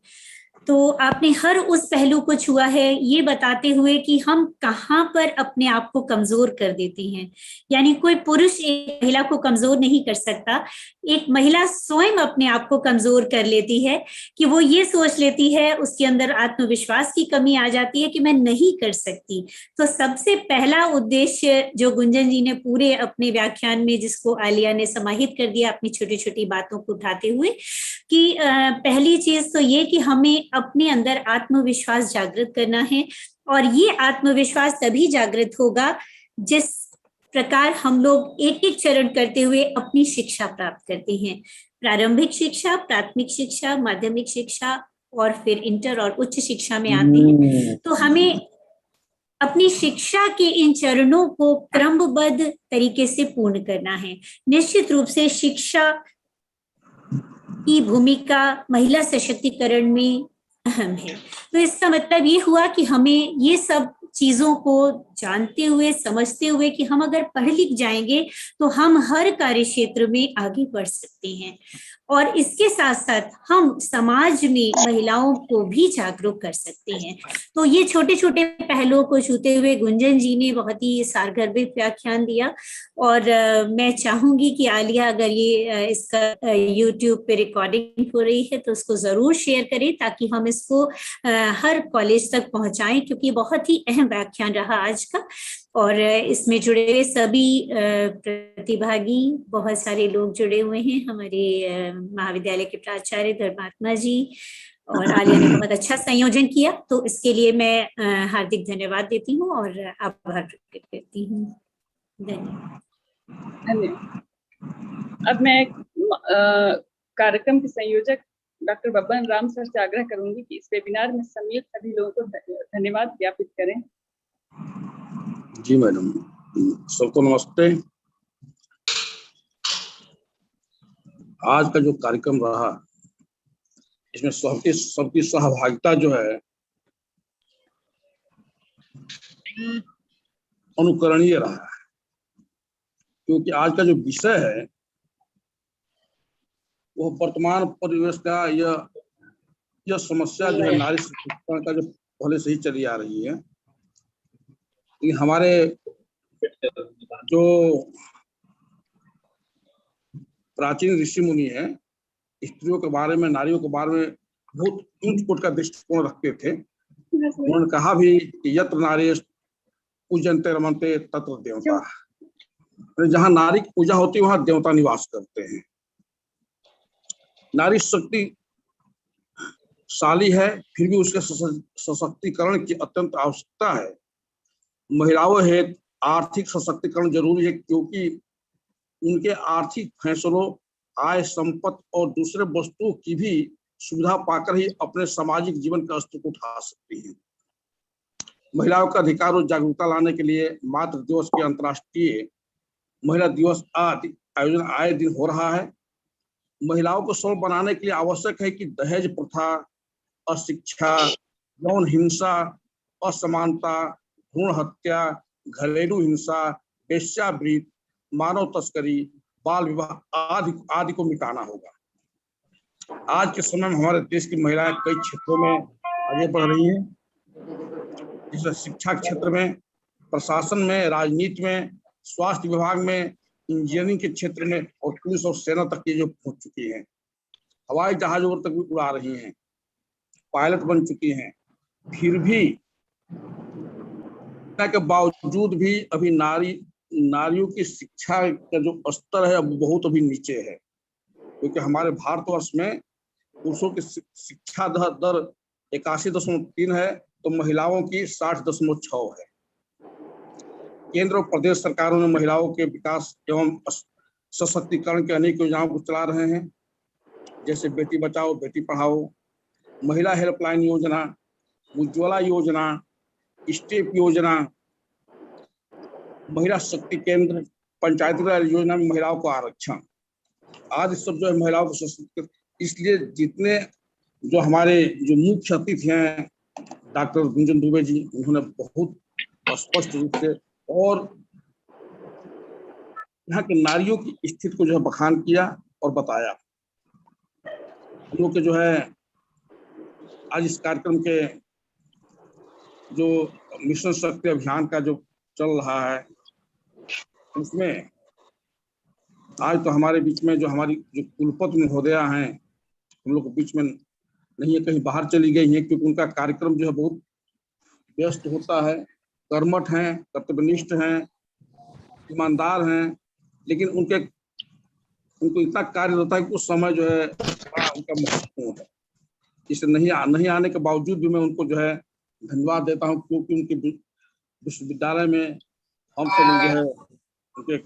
तो आपने हर उस पहलू को छुआ है, ये बताते हुए कि हम कहाँ पर अपने आप को कमजोर कर देते हैं। यानी कोई पुरुष एक महिला को कमजोर नहीं कर सकता, एक महिला स्वयं अपने आप को कमजोर कर लेती है कि वो ये सोच लेती है, उसके अंदर आत्मविश्वास की कमी आ जाती है कि मैं नहीं कर सकती। तो सबसे पहला उद्देश्य जो गुंजन जी ने पूरे अपने व्याख्यान में, जिसको आलिया ने समाहित कर दिया अपनी छोटी छोटी बातों को उठाते हुए, कि पहली चीज तो ये कि हमें अपने अंदर आत्मविश्वास जागृत करना है, और ये आत्मविश्वास तभी जागृत होगा जिस प्रकार हम लोग एक एक चरण करते हुए अपनी शिक्षा प्राप्त करते हैं। प्रारंभिक शिक्षा, प्राथमिक शिक्षा, माध्यमिक शिक्षा और फिर इंटर और उच्च शिक्षा में आते हैं। तो हमें अपनी शिक्षा के इन चरणों को क्रमबद्ध तरीके से पूर्ण करना है। निश्चित रूप से शिक्षा की भूमिका महिला सशक्तिकरण में अहम है। तो इसका मतलब ये हुआ कि हमें ये सब चीजों को जानते हुए, समझते हुए कि हम अगर पढ़ लिख जाएंगे तो हम हर कार्य क्षेत्र में आगे बढ़ सकते हैं, और इसके साथ साथ हम समाज में महिलाओं को भी जागरूक कर सकते हैं। तो ये छोटे छोटे पहलुओं को छूते हुए गुंजन जी ने बहुत ही सारगर्भित व्याख्यान दिया, और मैं चाहूंगी कि आलिया, अगर ये इसका यूट्यूब पे रिकॉर्डिंग हो रही है तो उसको जरूर शेयर करें, ताकि हम इसको हर कॉलेज तक पहुंचाएं, क्योंकि बहुत ही अहम व्याख्यान रहा आज का। और इसमें जुड़े हुए सभी प्रतिभागी, बहुत सारे लोग जुड़े हुए हैं, हमारे महाविद्यालय के प्राचार्य धर्मात्मा जी और आलिया ने बहुत अच्छा संयोजन किया, तो इसके लिए मैं हार्दिक धन्यवाद देती हूँ और आभार प्रकट करती हूँ। धन्यवाद। अब मैं कार्यक्रम के संयोजक डॉक्टर बब्बन राम सर से आग्रह करूंगी कि इस वेबिनार में सम्मिलित सभी लोगों को धन्यवाद ज्ञापित करें। जी मैडम, सबको नमस्ते। आज का जो कार्यक्रम रहा, इसमें सबकी सहभागिता जो है अनुकरणीय रहा है, क्योंकि आज का जो विषय है वो वर्तमान परिवेश का यह समस्या जो है नारी सशक्तिकरण का, जो पहले से ही चली आ रही है। हमारे जो प्राचीन ऋषि मुनि हैं, स्त्रियों के बारे में, नारियों के बारे में बहुत ऊंच कोट का दृष्टिकोण रखते थे। उन्होंने कहा भी कि यत्र नारी पूजन्ते रमन्ते तत्र देवता, जहां नारी की पूजा होती है वहां देवता निवास करते हैं। नारी शक्तिशाली है, फिर भी उसके सशक्तिकरण की अत्यंत आवश्यकता है। महिलाओं हेतु आर्थिक सशक्तिकरण जरूरी है, क्योंकि उनके आर्थिक फैसलों, आय, संपत्ति और दूसरे वस्तुओं की भी सुविधा पाकर ही अपने सामाजिक जीवन का स्तर उठा सकती हैं। महिलाओं का अधिकार और जागरूकता लाने के लिए मातृ दिवस के अंतर्राष्ट्रीय महिला दिवस आदि आयोजन आए दिन हो रहा है। महिलाओं को सबल बनाने के लिए आवश्यक है कि दहेज प्रथा, अशिक्षा, यौन हिंसा, असमानता, भ्रूण हत्या, घरेलू हिंसा, वेश्यावृत्ति, मानव तस्करी, बाल विवाह आदि को मिटाना होगा। आज के समय में हमारे देश की महिलाएं कई क्षेत्रों में आगे बढ़ रही हैं, जैसे शिक्षा क्षेत्र में, प्रशासन में, राजनीति में, स्वास्थ्य विभाग में, इंजीनियरिंग के क्षेत्र में, और पुलिस और सेना तक ये जो पहुंच चुकी हैं। हवाई जहाजों तक भी उड़ा रही हैं, पायलट बन चुकी हैं। फिर भी के बावजूद भी अभी नारियों की शिक्षा का जो स्तर है अब बहुत अभी नीचे है, क्योंकि हमारे भारतवर्ष में पुरुषों की शिक्षा दर 81.3 है, तो महिलाओं की 60.6 है। केंद्र और प्रदेश सरकारों ने महिलाओं के विकास एवं सशक्तिकरण के अनेक योजनाओं को चला रहे हैं, जैसे बेटी बचाओ बेटी पढ़ाओ, महिला हेल्पलाइन योजना, उज्ज्वला योजना, स्टेप योजना, महिला शक्ति केंद्र, पंचायती राज योजना में महिलाओं को आरक्षण, आज सब जो है महिलाओं को सशक्त। इसलिए जितने जो हमारे जो मुख्य अतिथि हैं डॉक्टर गुंजन दुबे जी, उन्होंने बहुत स्पष्ट रूप से और यहाँ के नारियों की स्थिति को जो है बखान किया और बताया। हम लोग के जो है आज इस कार्यक्रम के जो मिशन शक्ति अभियान का जो चल रहा है, उसमें आज तो हमारे बीच में जो हमारी जो कुलपति महोदया हैं, हम लोग के बीच में नहीं है, कहीं बाहर चली गई हैं, क्योंकि उनका कार्यक्रम जो है बहुत व्यस्त होता है। कर्मठ हैं, कर्तव्यनिष्ठ हैं, ईमानदार हैं, लेकिन उनको इतना कार्य रहता है कि उस समय जो है उनका महत्वपूर्ण है। इसे नहीं आने के बावजूद भी मैं उनको जो है धन्यवाद देता हूं, क्योंकि उनके विश्वविद्यालय में हम सब जो है उनके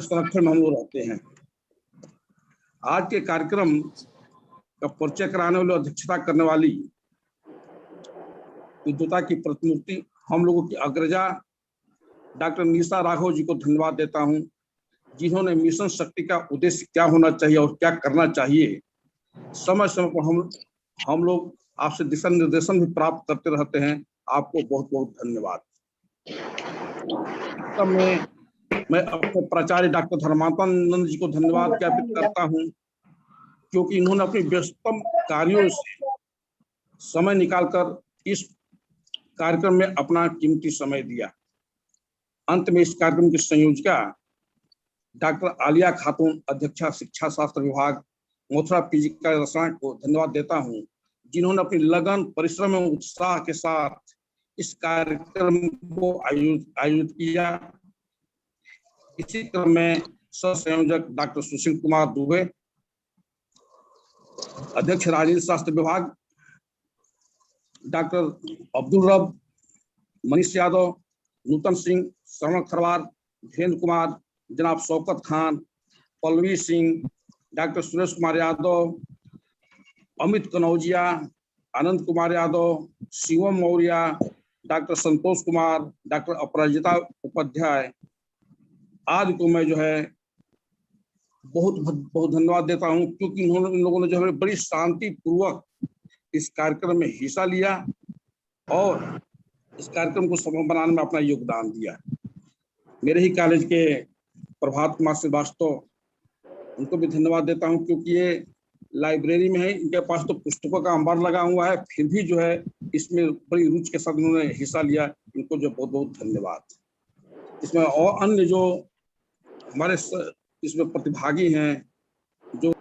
संरक्षण में हम लोग रहते हैं। आज के कार्यक्रम का परिचय कराने वाली, अध्यक्षता करने वाली विद्वता की प्रतिमूर्ति हम लोगों की अग्रजा डॉक्टर निशा राघव जी को धन्यवाद देता हूं, जिन्होंने मिशन शक्ति का उद्देश्य क्या होना चाहिए और क्या करना चाहिए समय समय पर हम लोग आपसे दिशा निर्देशन भी प्राप्त करते रहते हैं। आपको बहुत बहुत धन्यवाद। तब मैं अपने प्राचार्य डॉक्टर धर्मात्मानंद जी को धन्यवाद ज्ञापित करता हूं, क्योंकि इन्होंने अपनी व्यस्तम कार्यों से समय निकालकर इस कार्यक्रम में अपना कीमती समय दिया। अंत में इस कार्यक्रम की संयोजिका डॉक्टर आलिया खातून, अध्यक्षा शिक्षा शास्त्र विभाग, मथुरा पीजी का रसायन को धन्यवाद देता हूं, जिन्होंने अपनी लगन, परिश्रम एवं उत्साह के साथ इस कार्यक्रम को आयोजित किया। इसी क्रम में सह संयोजक डॉक्टर सुशील कुमार दुबे, अध्यक्ष राजनीति शास्त्र विभाग डॉक्टर अब्दुल रब, मनीष यादव, नूतन सिंह, श्रवण खरवार, धीरेन्द्र कुमार, जनाब Shaukat Khan, Pallavi Singh, doctor Suresh Kumar Yadav, Amit Kanaujia, Anand Kumar Yadav, Shivam Maurya, doctor Santosh Kumar, doctor अपराजिता उपाध्याय आदि को मैं जो है बहुत बहुत धन्यवाद देता हूं, क्योंकि इन लोगों ने जो है बड़ी शांति पूर्वक इस कार्यक्रम में हिस्सा लिया और इस कार्यक्रम को सफल बनाने में अपना योगदान दिया। मेरे ही कॉलेज के प्रभात कुमार श्रीवास्तव, उनको भी धन्यवाद देता हूं, क्योंकि ये लाइब्रेरी में है, इनके पास तो पुस्तकों का अंबार लगा हुआ है, फिर भी जो है इसमें बड़ी रुचि के साथ उन्होंने हिस्सा लिया। इनको जो बहुत बहुत धन्यवाद। इसमें और अन्य जो हमारे इसमें प्रतिभागी हैं, जो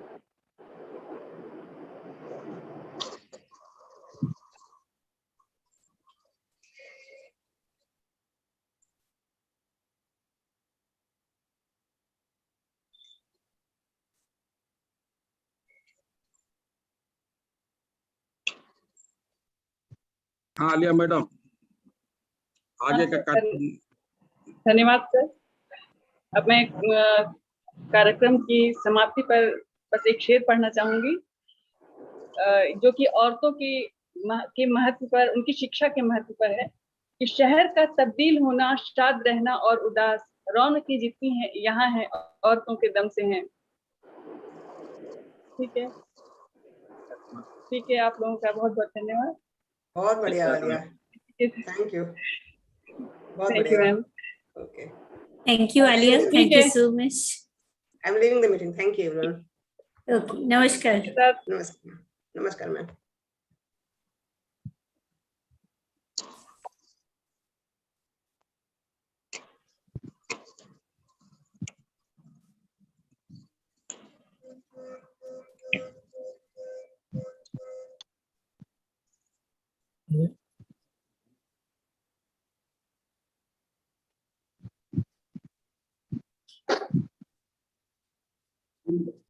हाँ आलिया मैडम, आगे का कार्यक्रम। धन्यवाद सर। अब मैं कार्यक्रम की समाप्ति पर बस एक शेर पढ़ना चाहूंगी, जो कि औरतों के महत्व पर, उनकी शिक्षा के महत्व पर है कि शहर का तब्दील होना, शाद रहना और उदास, रौनक जितनी है यहाँ है औरतों के दम से हैं। ठीक है, ठीक है, आप लोगों का बहुत बहुत धन्यवाद। बहुत बढ़िया आलिया, थैंक यू, बहुत बढ़िया। Ma'am, okay, thank you Alia, thank you so much. I am leaving the meeting, thank you everyone. Okay, नमस्कार। नमस्कार, नमस्कार मैम।